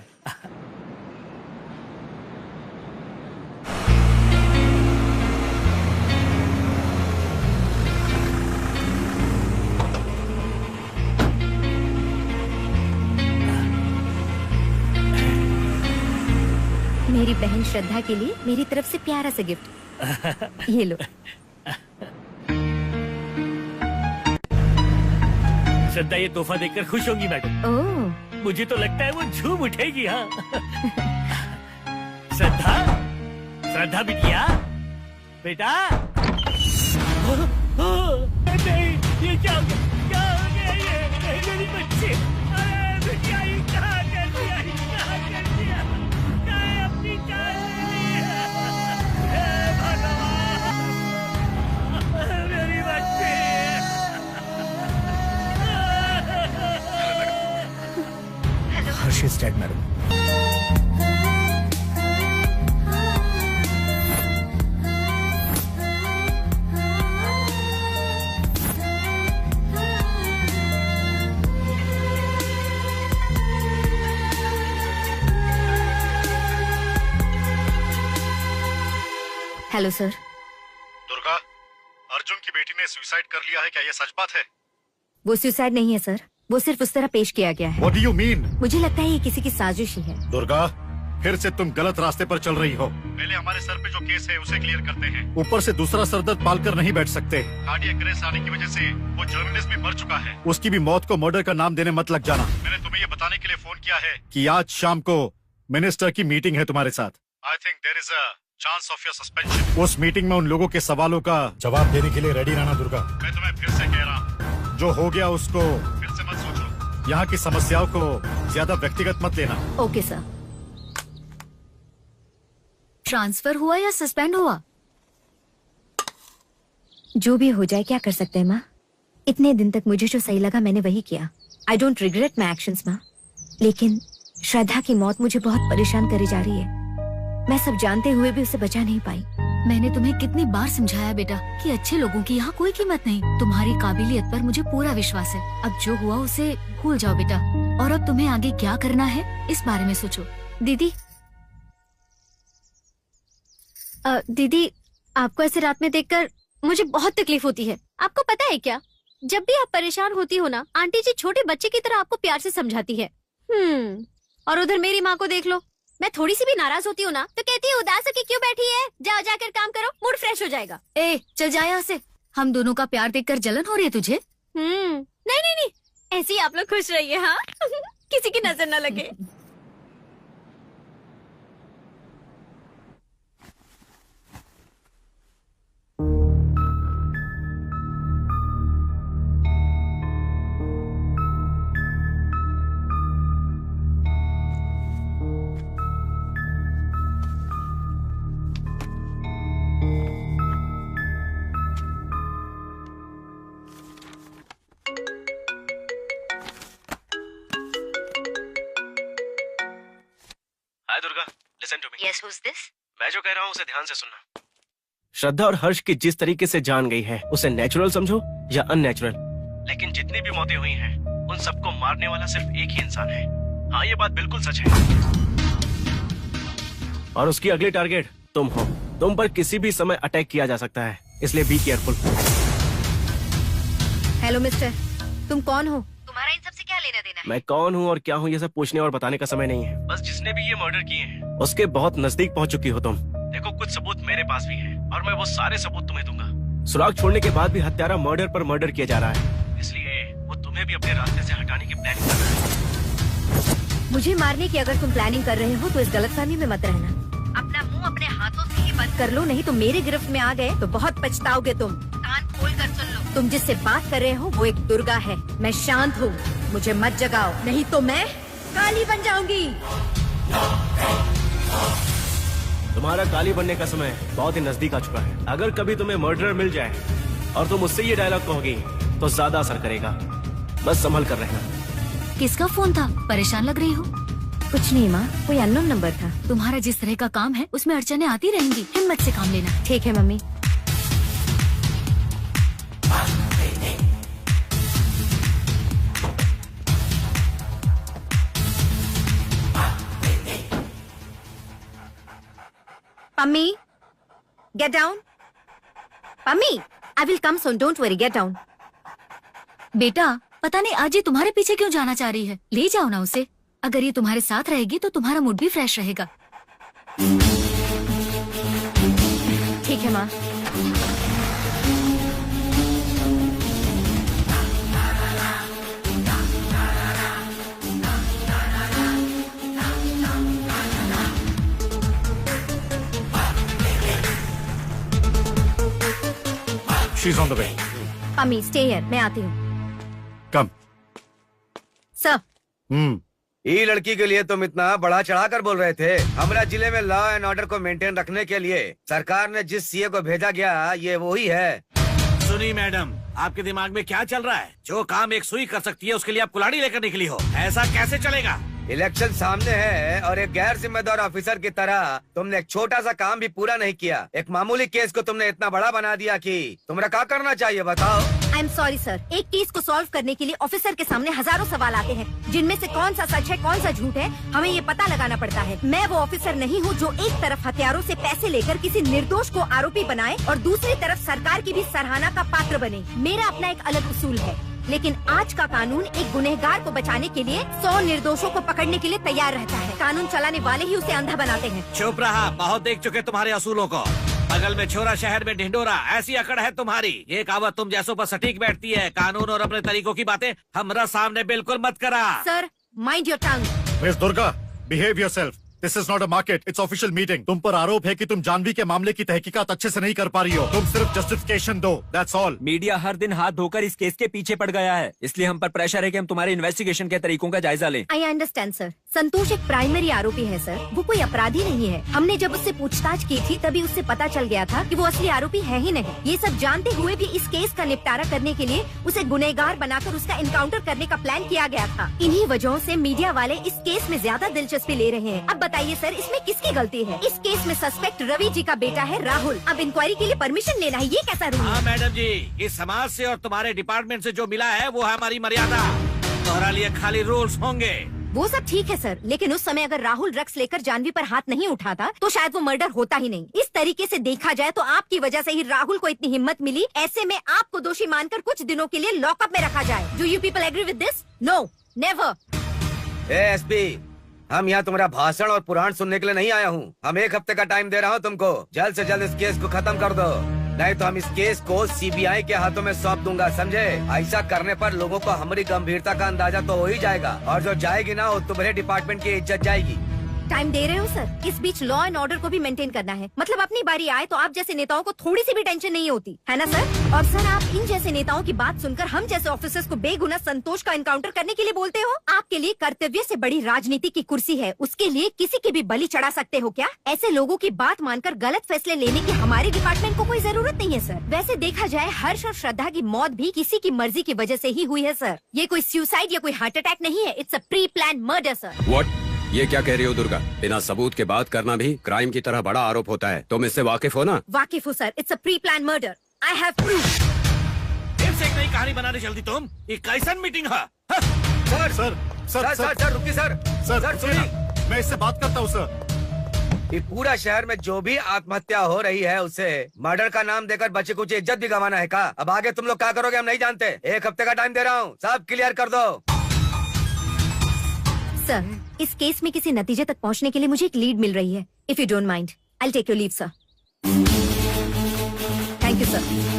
मेरी बहन श्रद्धा के लिए मेरी तरफ से प्यारा सा गिफ्ट। ये लो। श्रद्धा ये तोहफा देखकर खुश होंगी मैडम। ओह, मुझे तो लगता है वो झूम उठेगी। हाँ श्रद्धा, श्रद्धा बिटिया, बेटा। नहीं, ये क्या हो गया ये मेरी बच्ची। अरे बिटिया, ये कहाँ कर दिया, कहाँ कर दिया, अपनी जान ले ली। हे भगवान, मेरी बच्ची। Harsh is dead madam. Hello sir. Durga, Arjun की बेटी ने सुसाइड कर लिया है, क्या ये सच बात है? वो सुसाइड नहीं है सर, वो सिर्फ उस तरह पेश किया गया है। What do you mean? मुझे लगता है ये किसी की साजिश ही है। दुर्गा, फिर से तुम गलत रास्ते पर चल रही हो। पहले हमारे सर पे जो केस है उसे क्लियर करते हैं। ऊपर से दूसरा सरदर्द पालकर नहीं बैठ सकते। कार्डियक अरेस्ट आने की वजह से वो जर्नलिस्ट भी मर चुका है। उसकी भी मौत को मर्डर का नाम देने मत लग जाना। मैंने तुम्हें ये बताने के लिए फोन किया है कि आज शाम को मिनिस्टर की मीटिंग है तुम्हारे साथ। I think there is a chance of your suspension. उस मीटिंग में उन लोगों के सवालों का जवाब देने के लिए रेडी रहना दुर्गा। मैं तुम्हें फिर से कह रहा हूँ, जो हो गया उसको फिर से मत सोचो। यहाँ की समस्याओं को ज्यादा व्यक्तिगत मत लेना। Okay sir. ट्रांसफर हुआ या सस्पेंड हुआ? जो भी हो जाए क्या कर सकते हैं माँ। इतने दिन तक मुझे जो सही लगा मैंने वही किया। I don't regret my actions माँ। लेकिन श्रद्धा की मौत मुझे बहुत परेशान करी जा रही है। मैं सब जानते हुए भी उसे बचा नहीं पाई। मैंने तुम्हें कितनी बार समझाया बेटा कि अच्छे लोगों की यहाँ कोई कीमत नहीं। तुम्हारी काबिलियत पर मुझे पूरा विश्वास है। अब जो हुआ उसे भूल जाओ बेटा, और अब तुम्हें आगे क्या करना है इस बारे में सोचो। दीदी दीदी, आपको ऐसे रात में देखकर मुझे बहुत तकलीफ होती है। आपको पता है क्या, जब भी आप परेशान होती हो ना, आंटी जी छोटे बच्चे की तरह आपको प्यार से समझाती है। और उधर मेरी माँ को देख लो, मैं थोड़ी सी भी नाराज होती हूँ ना तो कहती है उदास होके क्यों बैठी है, जाओ जाकर काम करो, मूड फ्रेश हो जाएगा। ए चल जा यहाँ से। हम दोनों का प्यार देखकर जलन हो रही है तुझे? नहीं नहीं नहीं, ऐसे ही आप लोग खुश रहिए। हाँ किसी की नजर न लगे। Hi Durga, listen to me. Yes, who is this? मैं जो कह रहा हूँ उसे ध्यान से सुनना। श्रद्धा और हर्ष की जिस तरीके से जान गई है उसे नेचुरल समझो या अननेचुरल, लेकिन जितनी भी मौतें हुई हैं उन सबको मारने वाला सिर्फ एक ही इंसान है। हाँ, ये बात बिल्कुल सच है। और उसकी अगली टारगेट तुम हो। तुम पर किसी भी समय अटैक किया जा सकता है, इसलिए बी केयरफुल। हेलो मिस्टर, तुम कौन हो? तुम्हारा इन सबसे क्या लेना देना है? मैं कौन हूँ और क्या हूँ ये सब पूछने और बताने का समय नहीं है। बस जिसने भी ये मर्डर किए हैं उसके बहुत नजदीक पहुँच चुकी हो तुम। देखो, कुछ सबूत मेरे पास भी है और मैं वो सारे सबूत तुम्हें दूंगा। सुराग छोड़ने के बाद भी हत्यारा मर्डर पर मर्डर किया जा रहा है, इसलिए वो तुम्हें भी अपने रास्ते से हटाने की प्लानिंग कर रहा है। मुझे मारने की अगर तुम प्लानिंग कर रहे हो तो इस गलतफहमी में मत रहना। अपना मुंह अपने हाथों से ही बंद कर लो, नहीं तो मेरे गिरफ्त में आ गए तो बहुत पछताओगे तुम। कान खोल कर सुन लो, तुम जिससे बात कर रहे हो वो एक दुर्गा है। मैं शांत हूँ, मुझे मत जगाओ, नहीं तो मैं काली बन जाऊंगी। तुम्हारा काली बनने का समय बहुत ही नजदीक आ चुका है। अगर कभी तुम्हें मर्डरर मिल जाए और तुम उससे ये डायलॉग कहोगी तो ज्यादा असर करेगा। बस संभल कर रहना। किसका फोन था? परेशान लग रही हो। कुछ नहीं माँ, कोई अननोन नंबर था। तुम्हारा जिस तरह का काम है उसमें अड़चनें आती रहेंगी, हिम्मत से काम लेना। ठीक है mummy. Pammi, get down. Pammi, I will come soon. Don't worry. Get down. बेटा, पता नहीं आज ये तुम्हारे पीछे क्यों जाना चाह रही है। ले जाओ ना उसे। अगर ये तुम्हारे साथ रहेगी तो तुम्हारा मूड भी फ्रेश रहेगा। ठीक है माँ। She's on the way. Pammi, stay here. मैं आती हूँ। Come. Sir. ये लड़की के लिए तुम इतना बड़ा चढ़ाकर बोल रहे थे। हमारा जिले में लॉ एंड ऑर्डर को मेंटेन रखने के लिए सरकार ने जिस सीए को भेजा गया ये वही है। सुनी मैडम, आपके दिमाग में क्या चल रहा है? जो काम एक सुई कर सकती है उसके लिए आप कुल्हाड़ी लेकर निकली हो। ऐसा कैसे चलेगा? इलेक्शन सामने है और एक गैर जिम्मेदार ऑफिसर की तरह तुमने एक छोटा सा काम भी पूरा नहीं किया। एक मामूली केस को तुमने इतना बड़ा बना दिया कि तुम्हारा क्या करना चाहिए बताओ। आई एम सॉरी सर, एक केस को सॉल्व करने के लिए ऑफिसर के सामने हजारों सवाल आते हैं, जिनमें से कौन सा सच है कौन सा झूठ है हमें ये पता लगाना पड़ता है। मैं वो ऑफिसर नहीं हूँ जो एक तरफ हथियारों से पैसे लेकर किसी निर्दोष को आरोपी बनाए और दूसरी तरफ सरकार की भी सराहना का पात्र बने। मेरा अपना एक अलग उसूल है। लेकिन आज का कानून एक गुनहगार को बचाने के लिए 100 निर्दोषों को पकड़ने के लिए तैयार रहता है। कानून चलाने वाले ही उसे अंधा बनाते हैं। चुप रहा, बहुत देख चुके तुम्हारे असूलों को। बगल में छोरा, शहर में ढिंडोरा, ऐसी अकड़ है तुम्हारी। ये कहावत तुम जैसों पर सटीक बैठती है। कानून और अपने तरीकों की बातें हमारा सामने बिल्कुल मत करा। Sir, mind your tongue. Miss Durga, behave yourself. This is not a market, it's official meeting. तुम पर आरोप है कि तुम जानवी के मामले की तहकीकात अच्छे से नहीं कर पा रही हो। तुम सिर्फ जस्टिफिकेशन दो, दैट्स ऑल। मीडिया हर दिन हाथ धोकर इस केस के पीछे पड़ गया है, इसलिए हम पर प्रेशर है कि हम तुम्हारे इन्वेस्टिगेशन के तरीकों का जायजा लें। I understand sir. संतोष एक प्राइमरी आरोपी है सर, वो कोई अपराधी नहीं है। हमने जब उससे पूछताछ की थी तभी उससे पता चल गया था कि वो असली आरोपी है ही नहीं। ये सब जानते हुए भी इस केस का निपटारा करने के लिए उसे गुनहगार बनाकर उसका इनकाउंटर करने का प्लान किया गया था। इन्हीं वजहों से मीडिया वाले इस केस में ज्यादा दिलचस्पी ले रहे हैं। अब बताइए सर, इसमें किसकी गलती है? इस केस में सस्पेक्ट रवि जी का बेटा है राहुल। अब इंक्वायरी के लिए परमिशन लेना है, ये कैसा रूल? हाँ मैडम जी, इस समाज से और तुम्हारे डिपार्टमेंट से जो मिला है वो है हमारी मर्यादा। तुम्हारे लिए खाली रूल्स होंगे। वो सब ठीक है सर, लेकिन उस समय अगर राहुल ड्रग्स लेकर जानवी पर हाथ नहीं उठाता तो शायद वो मर्डर होता ही नहीं। इस तरीके से देखा जाए तो आपकी वजह से ही राहुल को इतनी हिम्मत मिली। ऐसे में आपको दोषी मानकर कुछ दिनों के लिए लॉकअप में रखा जाए। Do you people agree with this? No, never. SP, हम यहाँ तुम्हारा भाषण और पुराण सुनने के लिए नहीं आया हूँ। हम 1 हफ्ते का टाइम दे रहा हूँ तुमको। जल्द से जल्द इस केस को खत्म कर दो, नहीं तो हम इस केस को सीबीआई के हाथों में सौंप दूंगा, समझे? ऐसा करने पर लोगों को हमारी गंभीरता का अंदाजा तो हो ही जाएगा, और जो जाएगी ना वो तुम्हारे डिपार्टमेंट की इज्जत जाएगी। टाइम दे रहे हो सर? इस बीच लॉ एंड ऑर्डर को भी मेंटेन करना है। मतलब अपनी बारी आए तो आप जैसे नेताओं को थोड़ी सी भी टेंशन नहीं होती है ना सर? और सर, आप इन जैसे नेताओं की बात सुनकर हम जैसे ऑफिसर्स को बेगुनाह संतोष का एनकाउंटर करने के लिए बोलते हो? आपके लिए कर्तव्य से बड़ी राजनीति की कुर्सी है, उसके लिए किसी की भी बलि चढ़ा सकते हो क्या? ऐसे लोगों की बात मानकर गलत फैसले लेने की हमारे डिपार्टमेंट को कोई जरूरत नहीं है सर। वैसे देखा जाए हर्ष और श्रद्धा की मौत भी किसी की मर्जी की वजह से ही हुई है सर। ये कोई सुसाइड या कोई हार्ट अटैक नहीं है, it's a pre plan murder sir. What? ये क्या कह रही हो दुर्गा? बिना सबूत के बात करना भी क्राइम की तरह बड़ा आरोप होता है। तुम इससे वाकिफ हो ना? वाकिफ हूँ sir, it's a pre plan murder. I have proof. फिर से एक नई कहानी बनाने चलती तुम? ये कैसन मीटिंग है? सर सर सर सर रुकिए सर। सर सुनिए, मैं इससे बात करता हूँ सर। ये पूरा शहर में जो भी आत्महत्या हो रही है उसे मर्डर का नाम देकर बच्चे कुछ इज्जत भी गंवाना है का? अब आगे तुम लोग क्या करोगे हम नहीं जानते। 1 हफ्ते का टाइम दे रहा हूँ, सब क्लियर कर दो। सर, इस केस में किसी नतीजे तक पहुंचने के लिए मुझे एक लीड मिल रही है। If you don't mind, I will take your leave sir. Thank you sir.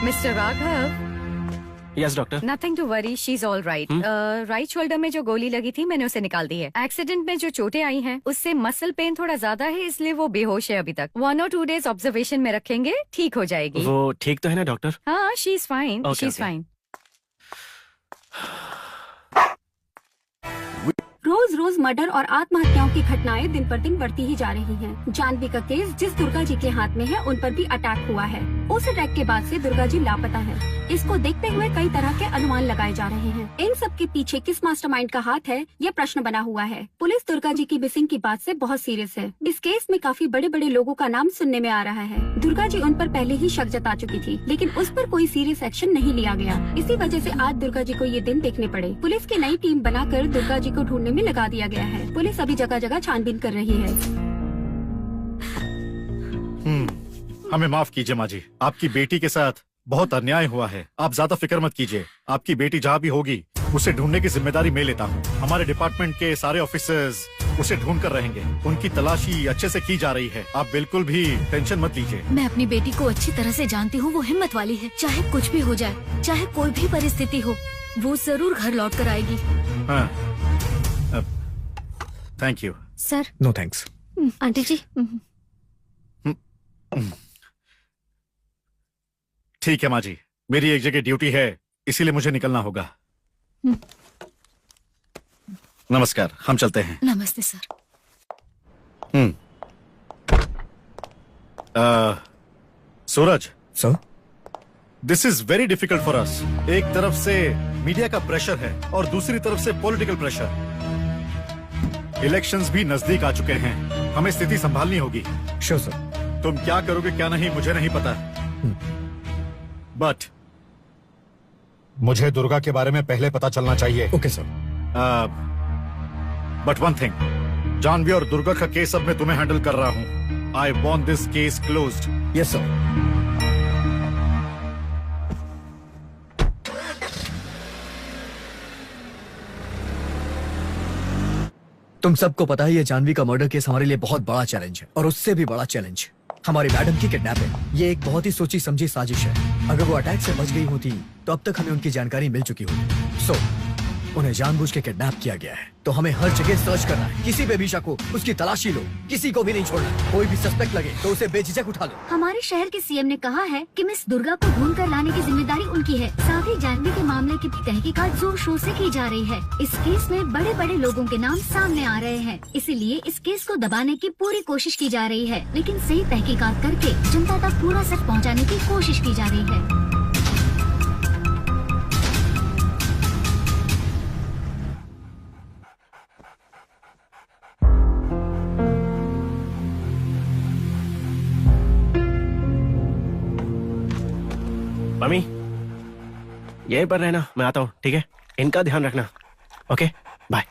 Mister Raghav, yes doctor. Nothing to worry, she is all right. Right shoulder में जो गोली लगी थी मैंने उसे निकाल दी है। एक्सीडेंट में जो चोटें आई हैं उससे मसल पेन थोड़ा ज्यादा है, इसलिए वो बेहोश है अभी तक। 1 और 2 डेज ऑब्जर्वेशन में रखेंगे, ठीक हो जाएगी। वो ठीक तो है ना डॉक्टर? हाँ, she is fine, she is fine. रोज रोज मर्डर और आत्महत्याओं की घटनाएं दिन पर दिन बढ़ती ही जा रही हैं। जानवी का केस जिस दुर्गा जी के हाथ में है उन पर भी अटैक हुआ है। उस अटैक के बाद से दुर्गा जी लापता है। इसको देखते हुए कई तरह के अनुमान लगाए जा रहे हैं। इन सब के पीछे किस मास्टरमाइंड का हाथ है, ये प्रश्न बना हुआ है। पुलिस दुर्गा जी की मिसिंग की बात से बहुत सीरियस है। इस केस में काफी बड़े बड़े लोगों का नाम सुनने में आ रहा है। दुर्गा जी उन पर पहले ही शक जता चुकी थी, लेकिन उस पर कोई सीरियस एक्शन नहीं लिया गया। इसी वजह से आज दुर्गा जी को ये दिन देखने पड़े। पुलिस की नई टीम बनाकर दुर्गा जी को ढूंढने में लगा दिया गया है। पुलिस अभी जगह जगह छानबीन कर रही है। हमें माफ कीजिए माँ जी, आपकी बेटी के साथ बहुत अन्याय हुआ है। आप ज्यादा फिक्र मत कीजिए, आपकी बेटी जहाँ भी होगी उसे ढूंढने की जिम्मेदारी मैं लेता हूँ। हमारे डिपार्टमेंट के सारे ऑफिसर्स उसे ढूंढ कर रहेंगे। उनकी तलाशी अच्छे से की जा रही है, आप बिल्कुल भी टेंशन मत लीजिए। मैं अपनी बेटी को अच्छी तरह से जानती हूँ, वो हिम्मत वाली है। चाहे कुछ भी हो जाए, चाहे कोई भी परिस्थिति हो, वो जरूर घर लौट कर आएगी। हाँ, thank you sir. No thanks. Aunty ji. ठीक है माँ जी, मेरी एक जगह ड्यूटी है, इसीलिए मुझे निकलना होगा। नमस्कार, हम चलते हैं। नमस्ते sir. Suraj sir, this is very difficult for us. एक तरफ से मीडिया का प्रेशर है और दूसरी तरफ से पॉलिटिकल प्रेशर। इलेक्शंस भी नजदीक आ चुके हैं, हमें स्थिति संभालनी होगी। Sure sir. तुम क्या करोगे क्या नहीं मुझे नहीं पता, बट मुझे दुर्गा के बारे में पहले पता चलना चाहिए। Okay sir. But one thing, Janvi और दुर्गा का केस अब मैं तुम्हें हैंडल कर रहा हूँ। I want this case closed. Yes sir. तुम सबको पता है ये जानवी का मर्डर केस हमारे लिए बहुत बड़ा चैलेंज है, और उससे भी बड़ा चैलेंज हमारी मैडम की किडनैपिंग। ये एक बहुत ही सोची समझी साजिश है। अगर वो अटैक से बच गई होती तो अब तक हमें उनकी जानकारी मिल चुकी होती। सो उन्हें जानबूझ के किडनैप किया गया है, तो हमें हर जगह सर्च करना है। किसी पे भी शक हो उसकी तलाशी लो, किसी को भी नहीं छोड़ना। कोई भी सस्पेक्ट लगे तो उसे बेझिझक उठा लो। हमारे शहर के सीएम ने कहा है कि मिस दुर्गा को ढूंढ कर लाने की जिम्मेदारी उनकी है। साथ ही जानवी के मामले की तहकीकात जोर शोर से की जा रही है। इस केस में बड़े बड़े लोगों के नाम सामने आ रहे हैं, इसीलिए इस केस को दबाने की पूरी कोशिश की जा रही है। लेकिन सही तहकीकात करके जनता तक पूरा सच पहुँचाने की कोशिश की जा रही है। मम्मी, यहीं पर रहना, मैं आता हूँ, ठीक है? इनका ध्यान रखना। Okay, bye.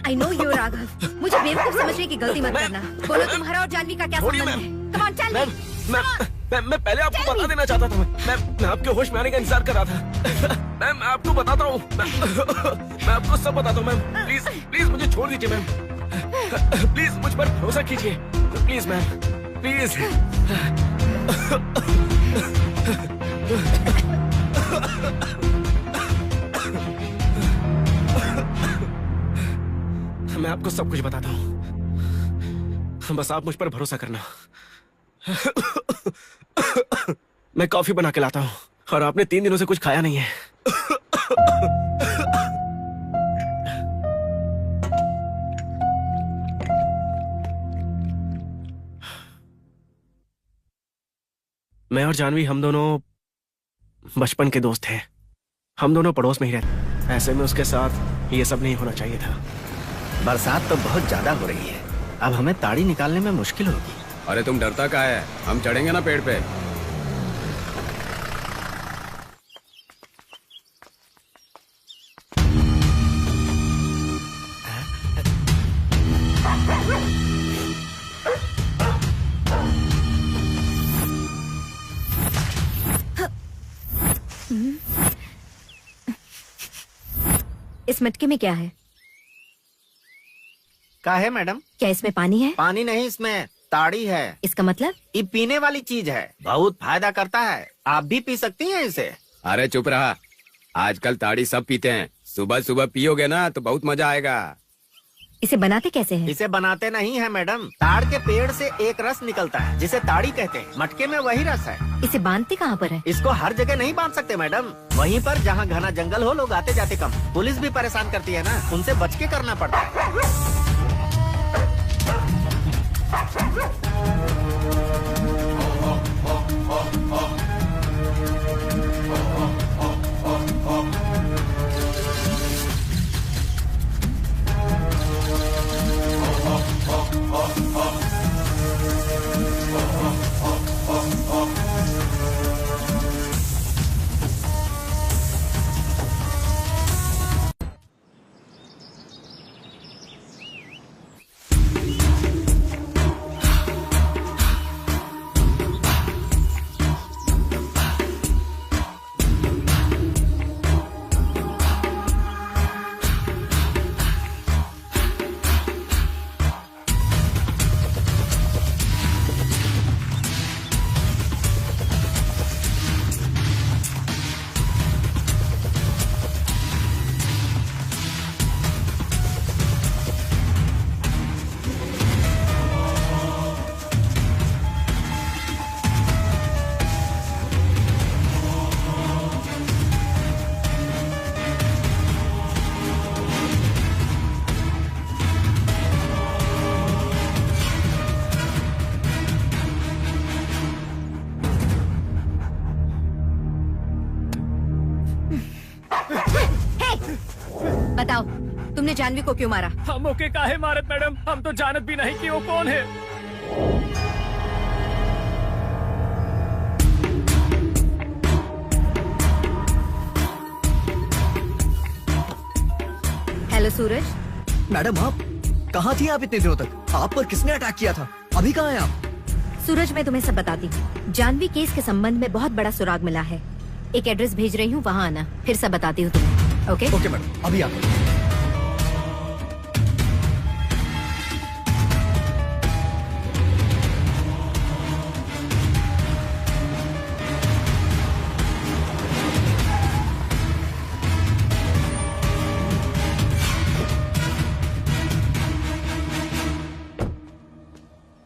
I know you, Raghav. मुझे बेवकूफ समझने की गलती मत करना। बोलो तुम्हारा और जानवी का क्या संबंध है? Come on tell me. मैं पहले आपको बता देना चाहता था। मैं आपके होश में आने का इंतजार कर रहा था। मैम मैं आपको बताता हूँ। मैं आपको सब बताता हूँ मैम। प्लीज प्लीज मुझे छोड़ दीजिए मैम। प्लीज मुझ पर भरोसा कीजिए प्लीज मैम, प्लीज। मैं आपको सब कुछ बताता हूँ, बस आप मुझ पर भरोसा करना। मैं कॉफी बना के लाता हूँ और आपने 3 दिनों से कुछ खाया नहीं है। मैं और जानवी हम दोनों बचपन के दोस्त थे। हम दोनों पड़ोस में ही रहते। ऐसे में उसके साथ ये सब नहीं होना चाहिए था। बरसात तो बहुत ज्यादा हो रही है, अब हमें ताड़ी निकालने में मुश्किल होगी। अरे तुम डरता क्या है, हम चढ़ेंगे ना पेड़ पे। इस मटके में क्या है? क्या है मैडम? क्या इसमें पानी है? पानी नहीं, इसमें ताड़ी है। इसका मतलब? ये पीने वाली चीज है, बहुत फायदा करता है। आप भी पी सकती हैं इसे। अरे चुप रहा, आजकल ताड़ी सब पीते हैं। सुबह सुबह पियोगे ना तो बहुत मजा आएगा। इसे बनाते कैसे हैं? इसे बनाते नहीं है मैडम, ताड़ के पेड़ से एक रस निकलता है जिसे ताड़ी कहते हैं। मटके में वही रस है। इसे बांधते कहाँ पर है? इसको हर जगह नहीं बांध सकते मैडम, वहीं पर जहाँ घना जंगल हो, लोग आते जाते कम। पुलिस भी परेशान करती है ना, उनसे बच के करना पड़ता है। बताओ, तुमने जानवी को क्यों मारा? हम ओके काहे मारत मैडम, हम तो जानत भी नहीं कि वो कौन है। हेलो सूरज। मैडम आप कहाँ थी? आप इतने दिनों तक? आप पर किसने अटैक किया था? अभी कहाँ हैं आप? सूरज मैं तुम्हें सब बताती हूँ। जानवी केस के संबंध में बहुत बड़ा सुराग मिला है। एक एड्रेस भेज रही हूँ, वहाँ आना, फिर सब बताती हूँ तुम्हें। ओके ओके मैडम, अभी आप।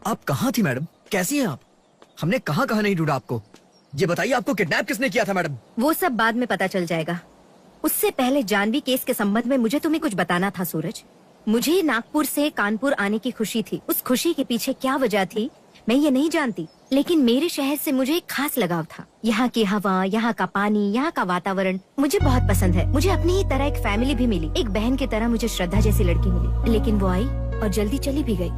आप कहाँ थी मैडम? कैसी हैं आप? हमने कहाँ कहाँ नहीं ढूंढा आपको। ये बताइए, आपको किडनैप किसने किया था मैडम? वो सब बाद में पता चल जाएगा। उससे पहले जानवी केस के संबंध में मुझे तुम्हें कुछ बताना था सूरज। मुझे नागपुर से कानपुर आने की खुशी थी। उस खुशी के पीछे क्या वजह थी मैं ये नहीं जानती, लेकिन मेरे शहर से मुझे एक खास लगाव था। यहाँ की हवा, यहाँ का पानी, यहाँ का वातावरण मुझे बहुत पसंद है। मुझे अपनी ही तरह एक फैमिली भी मिली, एक बहन की तरह मुझे श्रद्धा जैसी लड़की मिली। लेकिन वो आई और जल्दी चली भी गई।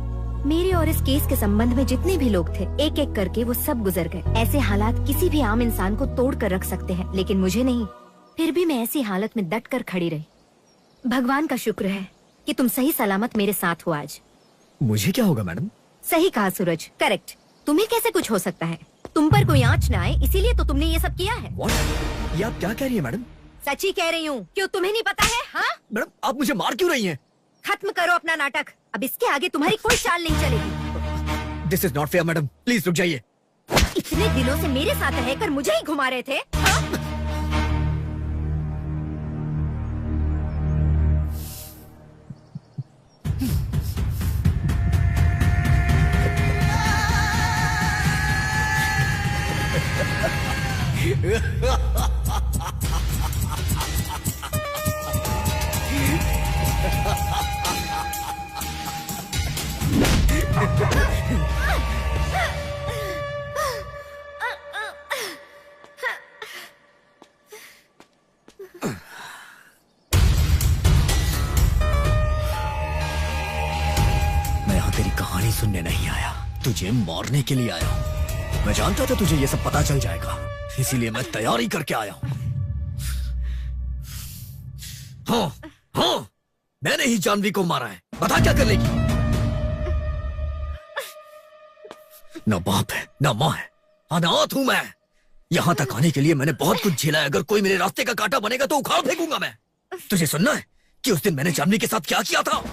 मेरे और इस केस के संबंध में जितने भी लोग थे, एक एक करके वो सब गुजर गए। ऐसे हालात किसी भी आम इंसान को तोड़ कर रख सकते हैं, लेकिन मुझे नहीं। फिर भी मैं ऐसी हालत में डट कर खड़ी रही। भगवान का शुक्र है कि तुम सही सलामत मेरे साथ हो आज। मुझे क्या होगा मैडम? सही कहा सूरज, करेक्ट। तुम्हें कैसे कुछ हो सकता है? तुम पर कोई आंच ना आए इसीलिए तो तुमने ये सब किया है। What? ये आप क्या कह रही है मैडम? सच ही कह रही हूँ। क्यों तुम्हें नहीं पता है? हाँ मैडम आप मुझे मार क्यों रही हैं? खत्म करो अपना नाटक। अब इसके आगे तुम्हारी कोई चाल नहीं चलेगी। This is not fair madam, please रुक जाइए। इतने दिनों से मेरे साथ रहकर मुझे ही घुमा रहे थे। हाँ? मैं यहाँ तेरी कहानी सुनने नहीं आया, तुझे मारने के लिए आया हूँ। मैं जानता था तुझे ये सब पता चल जाएगा, इसीलिए मैं तैयारी करके आया हूँ। हाँ, हाँ, मैंने ही जानवी को मारा है। बता क्या कर लेगी? ना बाप है, ना माँ है, अनाथ हूं मैं। यहाँ तक आने के लिए मैंने बहुत कुछ झेला है। अगर कोई मेरे रास्ते का कांटा बनेगा तो उखाड़ फेंकूंगा मैं। तुझे सुनना है कि उस दिन मैंने जानवी के साथ क्या किया था?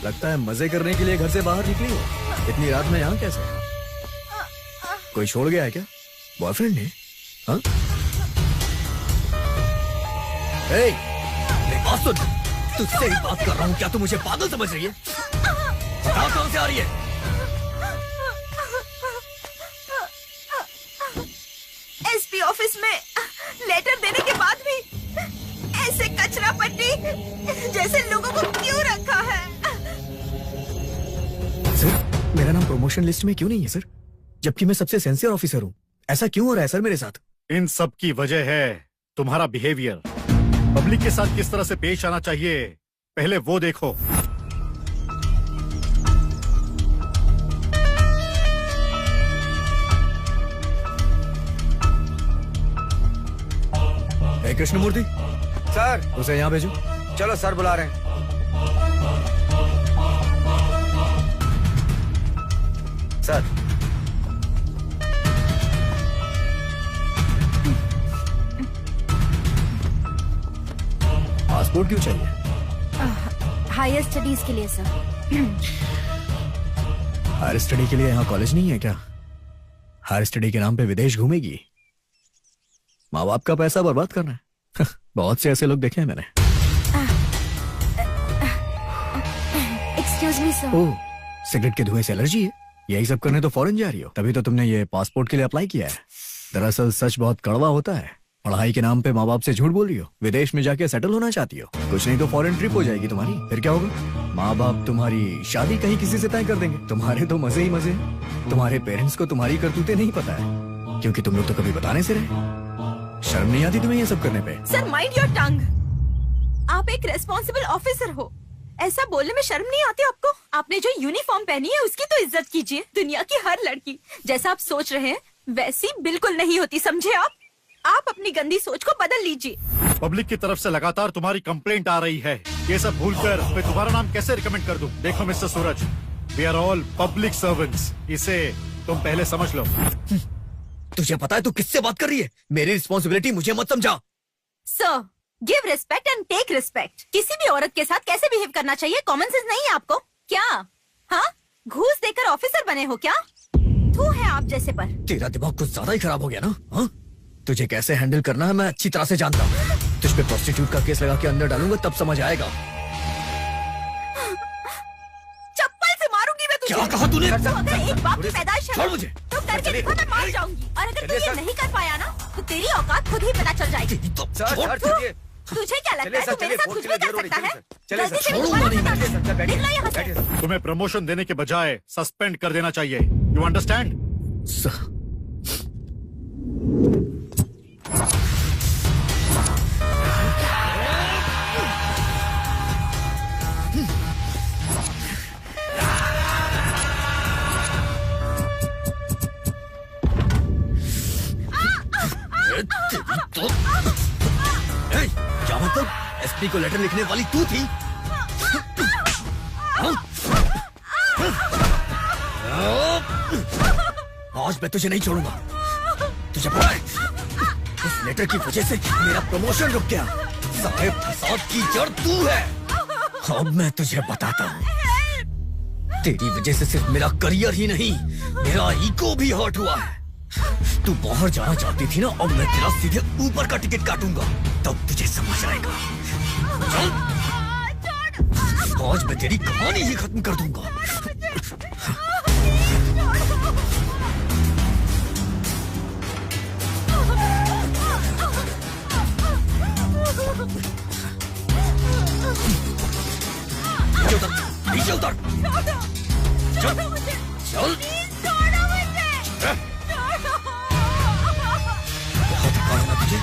लगता है मजे करने के लिए घर से बाहर निकली हो। इतनी रात में यहाँ कैसे? कोई छोड़ गया है क्या? बॉयफ्रेंड ने? हाँ? ए, मेरी बात सुन, तुझसे ही बात कर रहा हूँ। क्या तू मुझे पागल समझ रही है? बता कहाँ से आ रही है? एसपी ऑफिस में लेटर देने के बाद भी ऐसे कचरा पट्टी जैसे लोगों को क्यों रखा है? सर, मेरा नाम प्रमोशन लिस्ट में क्यों नहीं है सर? जबकि मैं सबसे सिंसियर ऑफिसर हूँ। ऐसा क्यों हो रहा है सर मेरे साथ? इन सब की वजह है तुम्हारा बिहेवियर। पब्लिक के साथ किस तरह से पेश आना चाहिए, पहले वो देखो। कृष्णमूर्ति सर, उसे यहाँ भेजो। चलो सर बुला रहे हैं। सर, पासपोर्ट क्यों चाहिए? हायर स्टडीज के लिए सर। हायर स्टडी के लिए यहाँ कॉलेज नहीं है क्या? हायर स्टडी के नाम पे विदेश घूमेगी? माँ बाप का पैसा बर्बाद करना है। बहुत से ऐसे लोग देखे हैं मैंने। Excuse me sir. Oh, cigarette के धुएं से एलर्जी है? यही सब करने तो फॉरेन जा रही हो, तभी तो तुमने ये पासपोर्ट के लिए अप्लाई किया है। दरअसल सच बहुत कड़वा होता है। पढ़ाई के नाम पे माँ बाप से झूठ बोल रही हो, विदेश में जाके सेटल होना चाहती हो। कुछ नहीं तो फॉरेन ट्रिप हो जाएगी तुम्हारी, फिर क्या होगा? माँ बाप तुम्हारी शादी कहीं किसी से तय कर देंगे। तुम्हारे तो मजे ही मजे। तुम्हारे पेरेंट्स को तुम्हारी करतूतें नहीं पता है, क्योंकि तुम लोग तो कभी बताने से रहे। शर्म नहीं आती तुम्हें ये सब करने पे? Sir mind your tongue. आप एक रेस्पॉन्सिबल ऑफिसर हो, ऐसा बोलने में शर्म नहीं आती आपको? आपने जो यूनिफॉर्म पहनी है उसकी तो इज्जत कीजिए। दुनिया की हर लड़की जैसा आप सोच रहे हैं वैसी बिल्कुल नहीं होती, समझे आप? आप अपनी गंदी सोच को बदल लीजिए। पब्लिक की तरफ से लगातार तुम्हारी कंप्लेंट आ रही है। ये सब भूलकर मैं तुम्हारा नाम कैसे रिकमेंड कर दूं? देखो mister Suraj, we are all public servants, इसे तुम पहले समझ लो। तुझे पता है तू किससे बात कर रही है? मेरी रिस्पॉन्सिबिलिटी मुझे मत समझा। Sir, give respect and take respect. किसी भी औरत के साथ कैसे बिहेव करना चाहिए कॉमन सेंस नहीं है आपको क्या? हाँ, घूस देकर ऑफिसर बने हो क्या? थू है आप जैसे पर। तेरा दिमाग कुछ ज्यादा ही खराब हो गया ना? हाँ, तुझे कैसे हैंडल करना है मैं अच्छी तरह से जानता हूँ। तुझ पे प्रोस्टिट्यूट का केस लगा के अंदर डालूंगा तब समझ आएगा। चप्पल से मारूंगी मैं तुझे। क्या कहा तूने? अगर एक बाप की पैदाइश है छोड़ मुझे। तो करके देखो मैं मार जाऊंगी। और अगर तू ये नहीं कर पाया ना तो तेरी औकात खुद ही पता चल जाएगी। तुझे क्या लगता है तू मेरे साथ कुछ भी कर सकता है? जल्दी से निकलो यहाँ से। तुम्हें प्रमोशन देने के बजाय सस्पेंड कर देना चाहिए। You understand? तो क्या मतलब? एसपी को लेटर लिखने वाली तू थी? आज मैं तुझे नहीं छोड़ूंगा। तुझे पता है, इस लेटर की वजह से मेरा प्रमोशन रुक गया। सारे फसाद की जड़ तू है। अब मैं तुझे बताता हूँ, तेरी वजह से सिर्फ मेरा करियर ही नहीं, मेरा ईगो भी हर्ट हुआ है। तू बाहर जाना चाहती थी ना, अब मैं तेरा सीधे ऊपर का टिकट काटूंगा, तब तुझे समझ आएगा। चल, आज मैं तेरी कहानी ही खत्म कर दूंगा। नीचे उतर, चल, चल। बहुत काम है तुझे।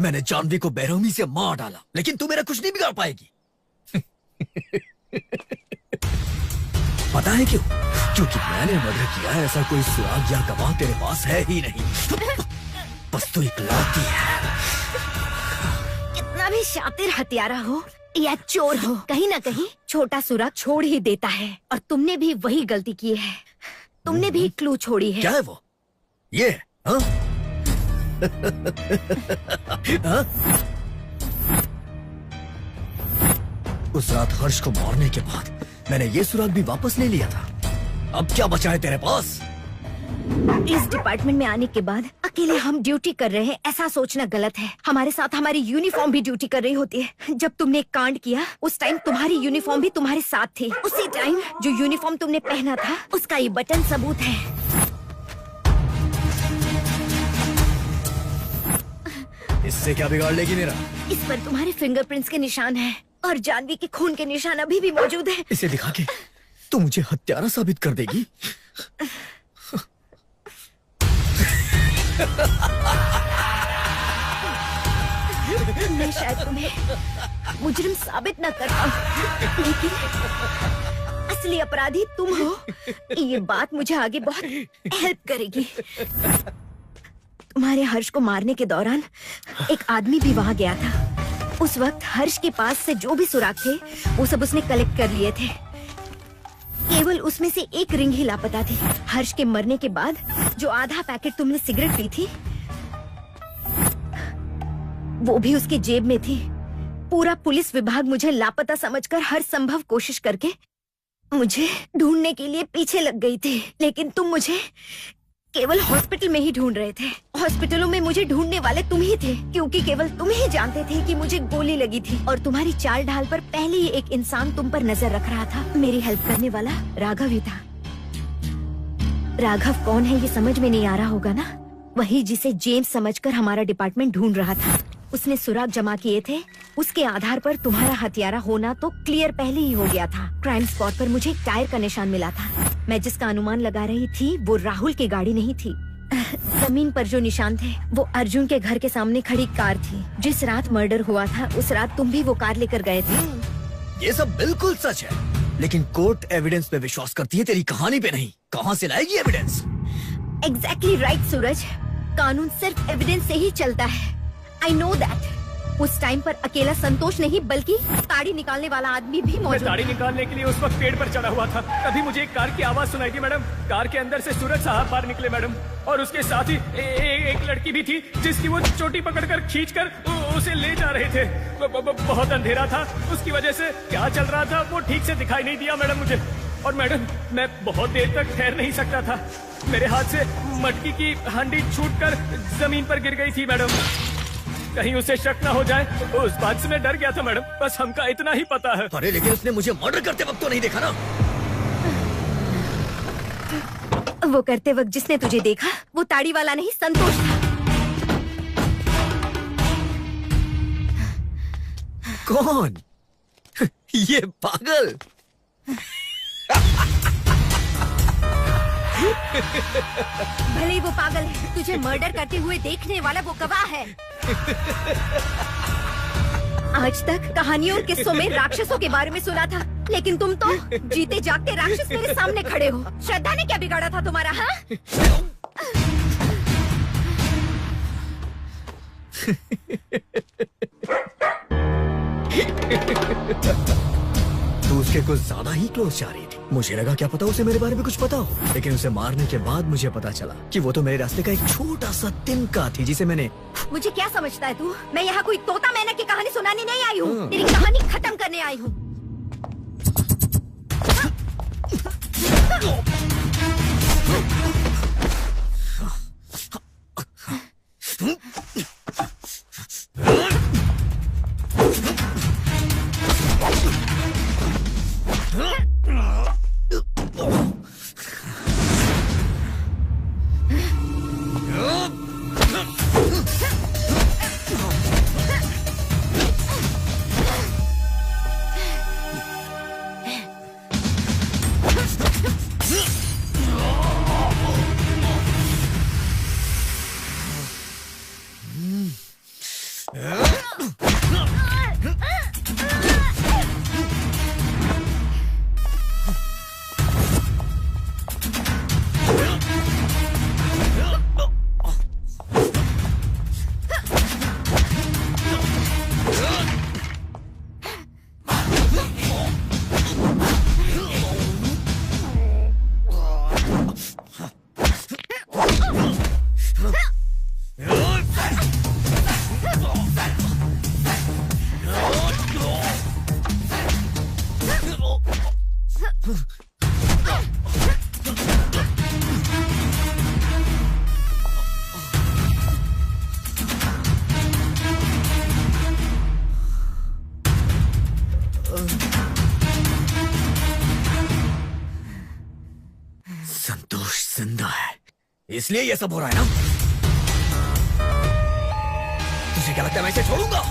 मैंने जानवी को बेरहमी से मार डाला, लेकिन तू मेरा कुछ नहीं बिगाड़ पाएगी। पता है क्यों? क्योंकि मैंने मर्डर किया है, ऐसा कोई सुराग या गवाह तेरे पास है ही नहीं। बस तू इकलौती है। कितना भी शातिर हत्यारा हो या चोर हो, कहीं ना कहीं छोटा सुराग छोड़ ही देता है, और तुमने भी वही गलती की है। तुमने भी क्लू छोड़ी है। क्या है वो? ये हाँ? हाँ? उस रात हर्ष को मारने के बाद मैंने ये सुराग भी वापस ले लिया था। अब क्या बचा है तेरे पास? इस डिपार्टमेंट में आने के बाद अकेले हम ड्यूटी कर रहे हैं, ऐसा सोचना गलत है। हमारे साथ हमारी यूनिफॉर्म भी ड्यूटी कर रही होती है। जब तुमने एक कांड किया, उस टाइम तुम्हारी यूनिफॉर्म भी तुम्हारे साथ थी। उसी टाइम जो यूनिफॉर्म तुमने पहना था, उसका ये बटन सबूत है। इससे क्या बिगाड़ लेगी मेरा? इस पर तुम्हारे फिंगरप्रिंट्स के निशान हैं, और जानवी के खून के निशान अभी भी मौजूद हैं। इसे दिखा के तू मुझे हत्यारा साबित कर देगी? मैं शायद तुम्हें मुजरिम साबित न कर पाऊं, लेकिन असली अपराधी तुम हो। ये बात मुझे आगे बहुत हेल्प करेगी। तुम्हारे हर्ष को मारने के दौरान एक आदमी भी वहाँ गया था। उस वक्त हर्ष के पास से जो भी सुराग थे, वो सब उसने कलेक्ट कर लिए थे। केवल उसमें से एक रिंग ही लापता थी। हर्ष के मरने के बाद जो आधा पैकेट तुमने सिगरेट पी थी, वो भी उसके जेब में थी। पूरा पुलिस विभाग मुझे लापता समझकर हर संभव कोशिश करके मुझे ढूंढने के लिए पीछे लग गई थी, लेकिन तुम मुझे केवल हॉस्पिटल में ही ढूंढ रहे थे। हॉस्पिटलों में मुझे ढूंढने वाले तुम ही थे, क्योंकि केवल तुम ही जानते थे कि मुझे गोली लगी थी, और तुम्हारी चाल ढाल पर पहले ही एक इंसान तुम पर नजर रख रहा था। मेरी हेल्प करने वाला राघव ही था। राघव कौन है ये समझ में नहीं आ रहा होगा ना? वही जिसे जेम्स समझकर हमारा डिपार्टमेंट ढूंढ रहा था। उसने सुराग जमा किए थे, उसके आधार पर तुम्हारा हत्यारा होना तो क्लियर पहले ही हो गया था। क्राइम स्पॉट पर मुझे टायर का निशान मिला था। मैं जिसका अनुमान लगा रही थी वो राहुल की गाड़ी नहीं थी, जमीन पर जो निशान थे वो अर्जुन के घर के सामने खड़ी कार थी। जिस रात मर्डर हुआ था उस रात तुम भी वो कार लेकर गए थे। ये सब बिल्कुल सच है, लेकिन कोर्ट एविडेंस पे विश्वास करती है, तेरी कहानी पे नहीं। कहाँ से लाएगी एविडेंस? एग्जैक्टली राइट सूरज, कानून सिर्फ एविडेंस से ही चलता है। I know that. उस टाइम पर अकेला संतोष नहीं बल्कि ताड़ी निकालने वाला आदमी भी मौजूद। ताड़ी निकालने के लिए उस वक्त पेड़ पर चढ़ा हुआ था, तभी मुझे एक कार की आवाज सुनाई दी मैडम। कार के अंदर से सूरज साहब बाहर निकले मैडम, और उसके साथ ही एक लड़की भी थी जिसकी वो चोटी पकड़कर खींचकर उसे ले जा रहे थे। बहुत अंधेरा था, उसकी वजह से क्या चल रहा था वो ठीक से दिखाई नहीं दिया मैडम मुझे। और मैडम मैं बहुत देर तक ठहर नहीं सकता था, मेरे हाथ से मटकी की हांडी छूटकर जमीन पर गिर गई थी मैडम। कहीं उसे शक ना हो जाए, उस बात से मैं डर गया था मैडम, बस हमका इतना ही पता है। अरे लेकिन उसने मुझे मर्डर करते वक्त तो नहीं देखा ना। वो करते वक्त जिसने तुझे देखा वो ताड़ी वाला नहीं संतोष था। कौन? ये पागल। भले ही वो पागल है, तुझे मर्डर करते हुए देखने वाला वो गवाह है। आज तक कहानियों और किस्सों में राक्षसों के बारे में सुना था, लेकिन तुम तो जीते जागते राक्षस मेरे सामने खड़े हो। श्रद्धा ने क्या बिगाड़ा था तुम्हारा? हाँ? तू उसके कुछ ज्यादा ही क्लोज जा रही थी। मुझे लगा क्या पता उसे मेरे बारे में कुछ पता हो, लेकिन उसे मारने के बाद मुझे पता चला कि वो तो मेरे रास्ते का एक छोटा सा तिनका थी जिसे मैंने। मुझे क्या समझता है तू? मैं यहाँ कोई तोता मैना की कहानी सुनाने नहीं आई हूँ, तेरी कहानी खत्म करने आई हूँ। संतोष जिंदा है, इसलिए ये सब हो रहा है ना। तुझे क्या लगता है मैं इसे छोड़ूंगा?